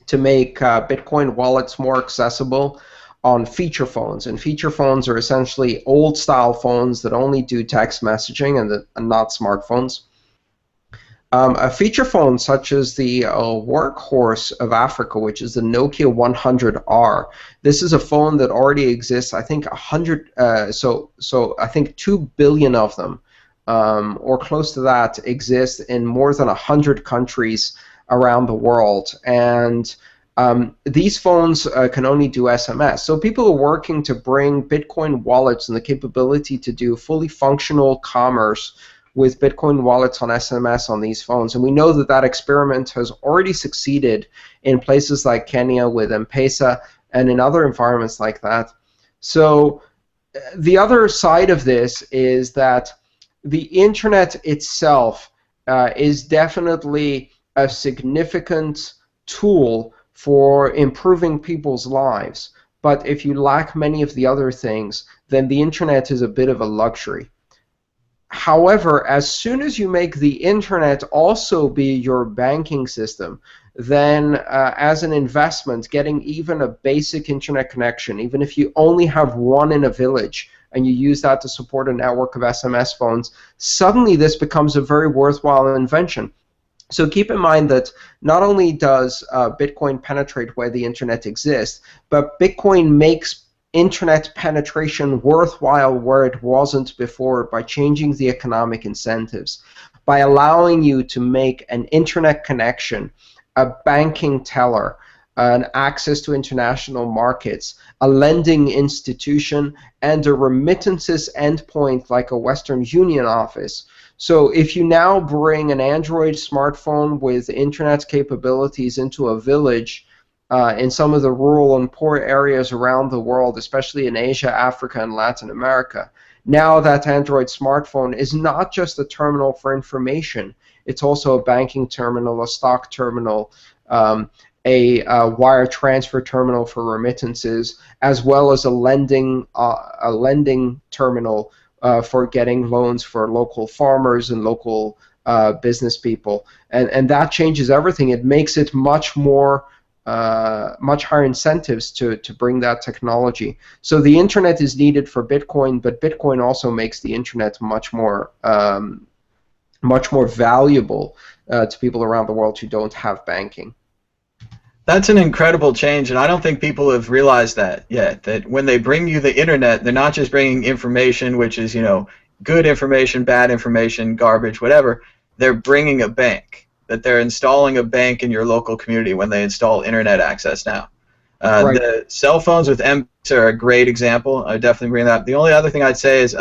to make Bitcoin wallets more accessible on feature phones. And feature phones are essentially old-style phones that only do text messaging and not smartphones. A feature phone such as the workhorse of Africa, which is the Nokia 100R. This is a phone that already exists. I think 100. So I think 2 billion of them, or close to that, exist in more than 100 countries around the world. And these phones can only do SMS. So people are working to bring Bitcoin wallets and the capability to do fully functional commerce with Bitcoin wallets on SMS on these phones. And we know that that experiment has already succeeded in places like Kenya with M-Pesa and in other environments like that. So the other side of this is that the internet itself is definitely a significant tool for improving people's lives. But if you lack many of the other things, then the internet is a bit of a luxury. However, as soon as you make the internet also be your banking system, then as an investment, getting even a basic internet connection, even if you only have one in a village, and you use that to support a network of SMS phones, suddenly this becomes a very worthwhile invention. So keep in mind that not only does Bitcoin penetrate where the internet exists, but Bitcoin makes internet penetration worthwhile where it wasn't before by changing the economic incentives, by allowing you to make an internet connection, a banking teller, an access to international markets, a lending institution, and a remittances endpoint like a Western Union office. So if you now bring an Android smartphone with internet capabilities into a village in some of the rural and poor areas around the world, especially in Asia, Africa, and Latin America, now that Android smartphone is not just a terminal for information, it's also a banking terminal, a stock terminal, a wire transfer terminal for remittances, as well as a lending terminal for getting loans for local farmers and local business people. And that changes everything. It makes it much higher incentives to bring that technology. So the internet is needed for Bitcoin, but Bitcoin also makes the internet much more valuable to people around the world who don't have banking. That's an incredible change, and I don't think people have realized that yet, that when they bring you the internet, they're not just bringing information, which is, good information, bad information, garbage, whatever. They're bringing a bank, that they're installing a bank in your local community when they install internet access now. Right. The cell phones with M-Pesa are a great example. I definitely bring that up. The only other thing I'd say is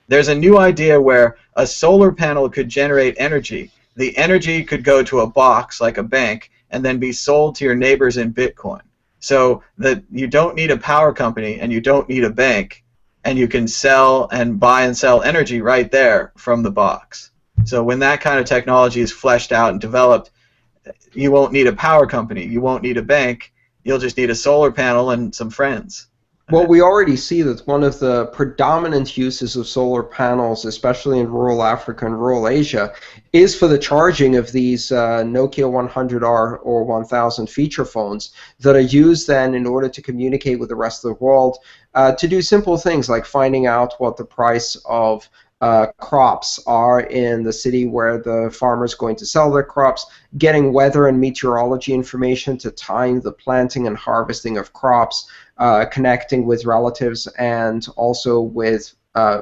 there's a new idea where a solar panel could generate energy. The energy could go to a box like a bank and then be sold to your neighbors in Bitcoin. So that you don't need a power company and you don't need a bank, and you can sell and buy and sell energy right there from the box. So when that kind of technology is fleshed out and developed, you won't need a power company, you won't need a bank, you'll just need a solar panel and some friends. Well, we already see that one of the predominant uses of solar panels, especially in rural Africa and rural Asia, is for the charging of these Nokia 100R or 1000 feature phones that are used then in order to communicate with the rest of the world, to do simple things like finding out what the price of crops are in the city where the farmer is going to sell their crops, getting weather and meteorology information to time the planting and harvesting of crops, connecting with relatives and also with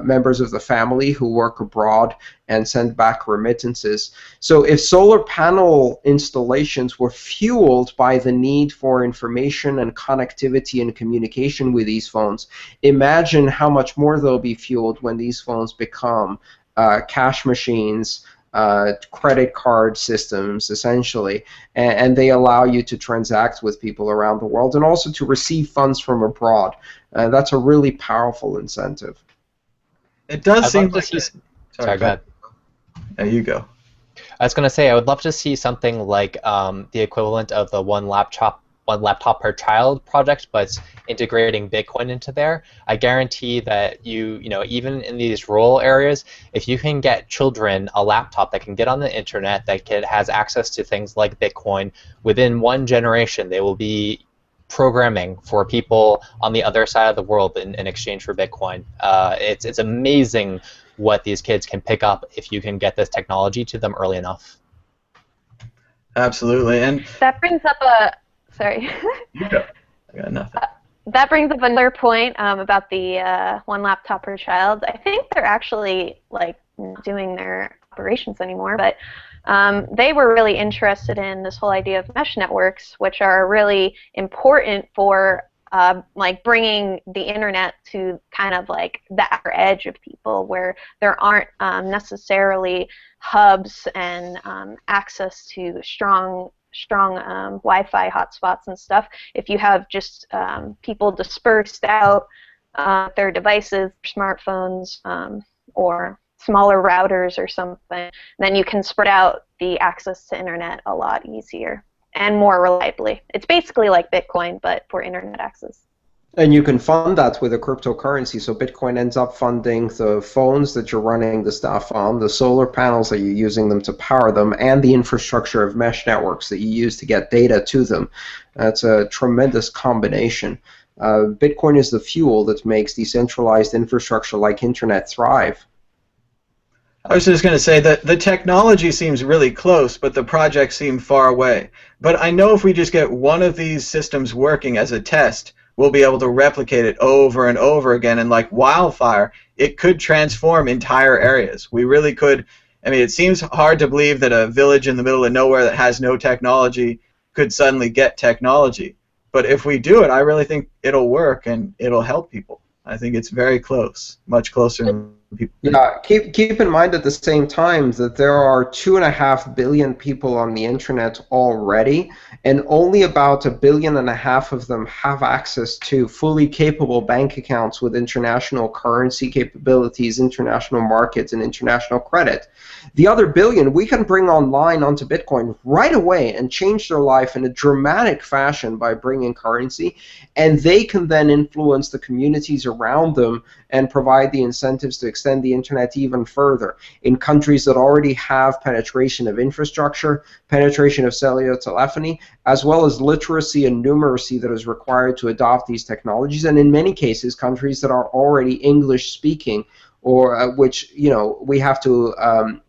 members of the family who work abroad and send back remittances. So if solar panel installations were fueled by the need for information and connectivity and communication with these phones, imagine how much more they'll be fueled when these phones become cash machines, credit card systems, essentially, and they allow you to transact with people around the world and also to receive funds from abroad. That's a really powerful incentive. It does seem like... Sorry, go ahead. There you go. I was going to say, I would love to see something like the equivalent of the one laptop per child project, but integrating Bitcoin into there. I guarantee that even in these rural areas, if you can get children a laptop that can get on the internet, that has access to things like Bitcoin, within one generation, they will be programming for people on the other side of the world in exchange for Bitcoin. It's amazing what these kids can pick up if you can get this technology to them early enough. Absolutely. And That brings up a sorry. you go. I got nothing. That brings up another point about the one laptop per child. I think they're actually like not doing their operations anymore, but they were really interested in this whole idea of mesh networks, which are really important for like bringing the internet to kind of like the outer edge of people, where there aren't necessarily hubs and access to strong Wi-Fi hotspots and stuff. If you have just people dispersed out their devices, smartphones, or smaller routers or something, then you can spread out the access to internet a lot easier and more reliably. It's basically like Bitcoin, but for internet access. And you can fund that with a cryptocurrency. So Bitcoin ends up funding the phones that you're running the stuff on, the solar panels that you're using them to power them, and the infrastructure of mesh networks that you use to get data to them. That's a tremendous combination. Bitcoin is the fuel that makes decentralized infrastructure like internet thrive. I was just going to say that the technology seems really close, but the projects seem far away. But I know if we just get one of these systems working as a test, we'll be able to replicate it over and over again, and like wildfire, it could transform entire areas. We really could. I mean, it seems hard to believe that a village in the middle of nowhere that has no technology could suddenly get technology. But if we do it, I really think it'll work and it'll help people. I think it's very close, much closer than people think. Yeah, keep in mind at the same time that there are 2.5 billion people on the internet already, and only about 1.5 billion of them have access to fully capable bank accounts with international currency capabilities, international markets, and international credit. The other billion we can bring online onto Bitcoin right away and change their life in a dramatic fashion by bringing currency, and they can then influence the communities around them and provide the incentives to extend the internet even further. In countries that already have penetration of infrastructure, penetration of cellular telephony, as well as literacy and numeracy that is required to adopt these technologies, and in many cases countries that are already English speaking, or which, you know, we have to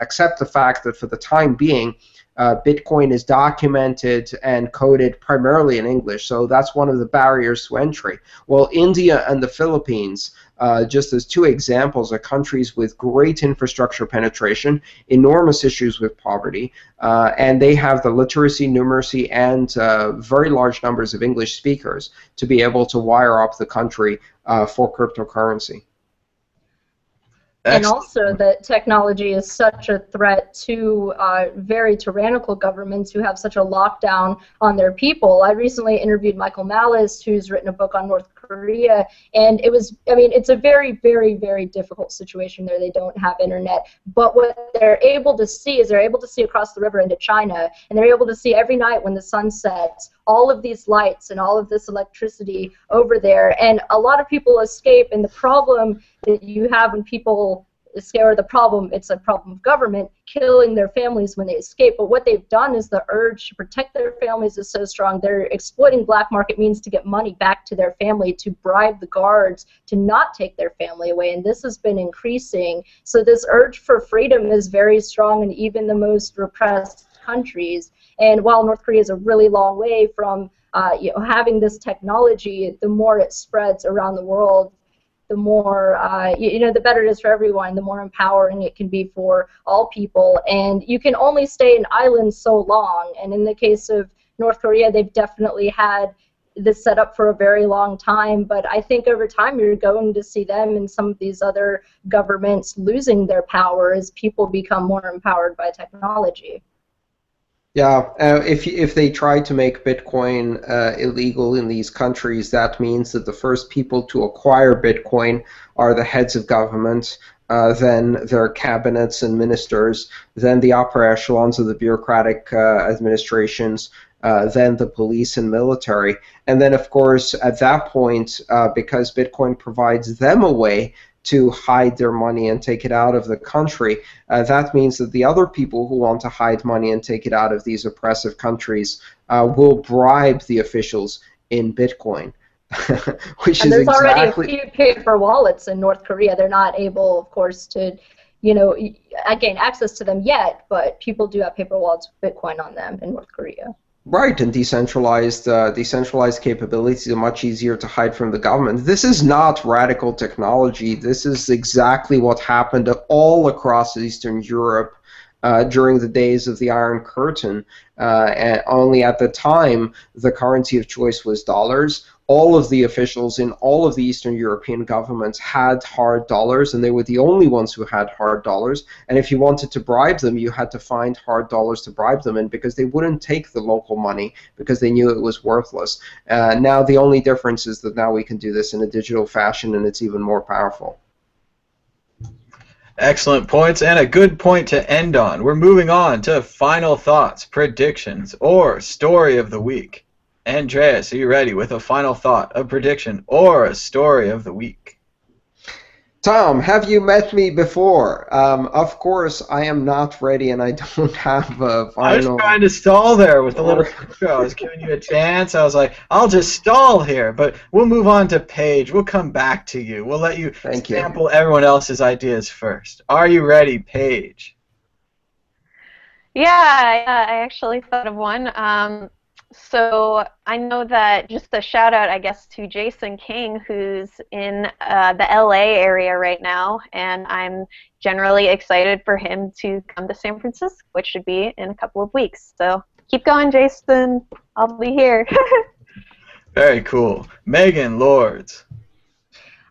accept the fact that for the time being, Bitcoin is documented and coded primarily in English, so that's one of the barriers to entry. Well, India and the Philippines, just as two examples, are countries with great infrastructure penetration, enormous issues with poverty, and they have the literacy, numeracy, and very large numbers of English speakers to be able to wire up the country for cryptocurrency. And also that technology is such a threat to very tyrannical governments who have such a lockdown on their people. I recently interviewed Michael Malice, who's written a book on North Korea, and it was, I mean, it's a very, very, very difficult situation there. They don't have internet, but what they're able to see is they're able to see across the river into China, and they're able to see every night when the sun sets all of these lights and all of this electricity over there, and a lot of people escape, and the problem that you have when people escape, or the problem, it's a problem of government killing their families when they escape, but what they've done is the urge to protect their families is so strong, they're exploiting black market means to get money back to their family, to bribe the guards to not take their family away, and this has been increasing. So this urge for freedom is very strong in even the most repressed countries. And while North Korea is a really long way from having this technology, the more it spreads around the world, the more, the better it is for everyone, the more empowering it can be for all people. And you can only stay an island so long. And in the case of North Korea, they've definitely had this set up for a very long time. But I think over time you're going to see them and some of these other governments losing their power as people become more empowered by technology. Yeah, if they try to make Bitcoin illegal in these countries, that means that the first people to acquire Bitcoin are the heads of government, then their cabinets and ministers, then the upper echelons of the bureaucratic administrations, then the police and military. And then, of course, at that point, because Bitcoin provides them a way to hide their money and take it out of the country, that means that the other people who want to hide money and take it out of these oppressive countries will bribe the officials in Bitcoin. Which and is there's exactly... already a few paper wallets in North Korea. They're not able, of course, to gain access to them yet, but people do have paper wallets with Bitcoin on them in North Korea. Right, and decentralized capabilities are much easier to hide from the government. This is not radical technology. This is exactly what happened all across Eastern Europe during the days of the Iron Curtain. And only at the time, the currency of choice was dollars. All of the officials in all of the Eastern European governments had hard dollars, and they were the only ones who had hard dollars. And if you wanted to bribe them, you had to find hard dollars to bribe them in, because they wouldn't take the local money because they knew it was worthless. Now the only difference is that now we can do this in a digital fashion, and it's even more powerful. Excellent points, and a good point to end on. We're moving on to final thoughts, predictions, or story of the week. Andreas, are you ready with a final thought, a prediction, or a story of the week? Tom, have you met me before? Of course, I am not ready, and I don't have a final... I was trying to stall there with the little intro. I was giving you a chance. I was like, I'll just stall here, but we'll move on to Paige. We'll come back to you. We'll let you sample everyone else's ideas first. Are you ready, Paige? Yeah, I actually thought of one. So I know that, just a shout out, I guess, to Jason King, who's in the LA area right now, and I'm generally excited for him to come to San Francisco, which should be in a couple of weeks. So keep going, Jason. I'll be here. Very cool. Megan Lords.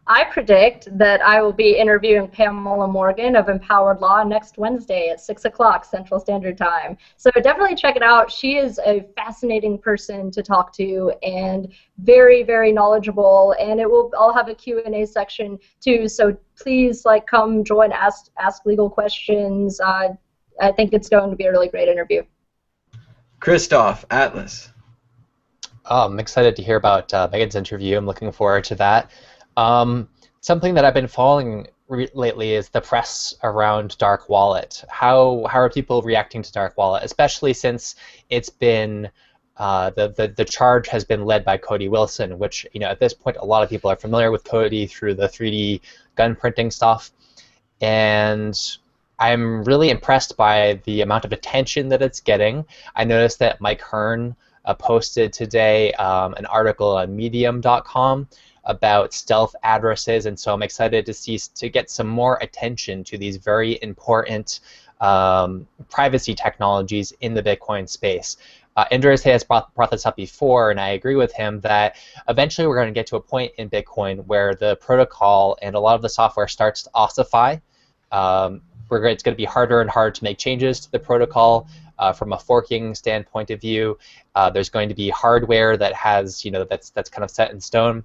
I predict that I will be interviewing Pamela Morgan of Empowered Law next Wednesday at 6 o'clock Central Standard Time. So definitely check it out. She is a fascinating person to talk to and very, very knowledgeable. And I'll have a Q&A section too. So please come join, ask legal questions. I think it's going to be a really great interview. Christoph Atlas. I'm excited to hear about Megan's interview. I'm looking forward to that. Something that I've been following lately is the press around Dark Wallet. How are people reacting to Dark Wallet, especially since it's been the charge has been led by Cody Wilson, which at this point a lot of people are familiar with Cody through the 3D gun printing stuff, and I'm really impressed by the amount of attention that it's getting. I noticed that Mike Hearn posted today an article on Medium.com about stealth addresses, and so I'm excited to get some more attention to these very important privacy technologies in the Bitcoin space. Andreas has brought this up before, and I agree with him that eventually we're going to get to a point in Bitcoin where the protocol and a lot of the software starts to ossify. It's going to be harder and harder to make changes to the protocol from a forking standpoint of view. There's going to be hardware that has, that's kind of set in stone.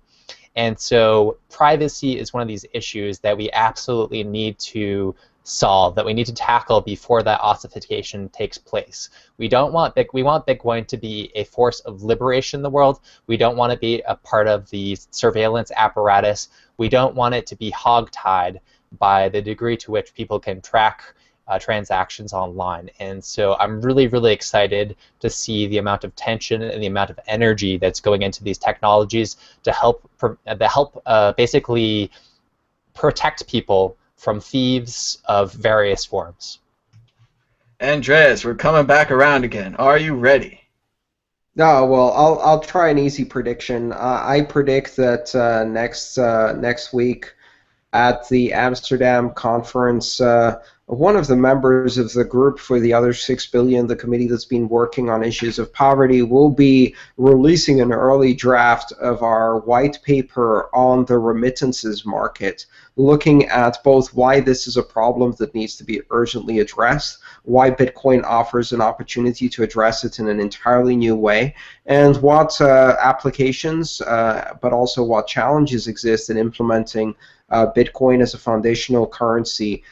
And so privacy is one of these issues that we absolutely need to solve, that we need to tackle before that ossification takes place. We want Bitcoin to be a force of liberation in the world. We don't want to be a part of the surveillance apparatus. We don't want it to be hogtied by the degree to which people can track transactions online. And so I'm really, really excited to see the amount of tension and the amount of energy that's going into these technologies to help basically protect people from thieves of various forms. Andreas, we're coming back around again. Are you ready? No, well, I'll try an easy prediction. I predict that next week at the Amsterdam conference, one of the members of the group for the other 6 billion, the committee that's been working on issues of poverty, will be releasing an early draft of our white paper on the remittances market, looking at both why this is a problem that needs to be urgently addressed, why Bitcoin offers an opportunity to address it in an entirely new way, and what applications, but also what challenges exist in implementing Bitcoin as a foundational currency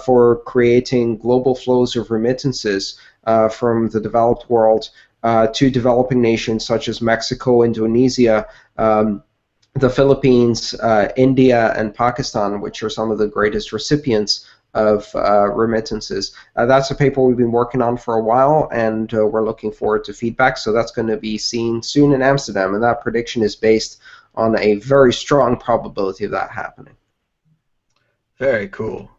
for creating global flows of remittances from the developed world to developing nations such as Mexico, Indonesia, the Philippines, India, and Pakistan, which are some of the greatest recipients of remittances. That's a paper we've been working on for a while, and we're looking forward to feedback. So that's going to be seen soon in Amsterdam, and that prediction is based on a very strong probability of that happening. Very cool.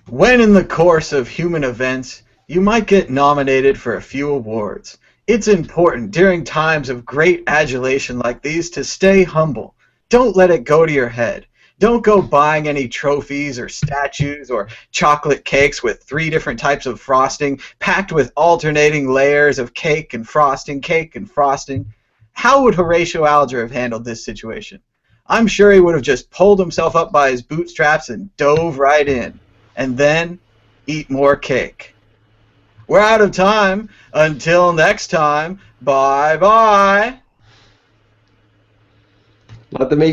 When in the course of human events, you might get nominated for a few awards. It's important during times of great adulation like these to stay humble. Don't let it go to your head. Don't go buying any trophies or statues or chocolate cakes with 3 different types of frosting, packed with alternating layers of cake and frosting, cake and frosting. How would Horatio Alger have handled this situation? I'm sure he would have just pulled himself up by his bootstraps and dove right in. And then eat more cake. We're out of time. Until next time, bye-bye. Let them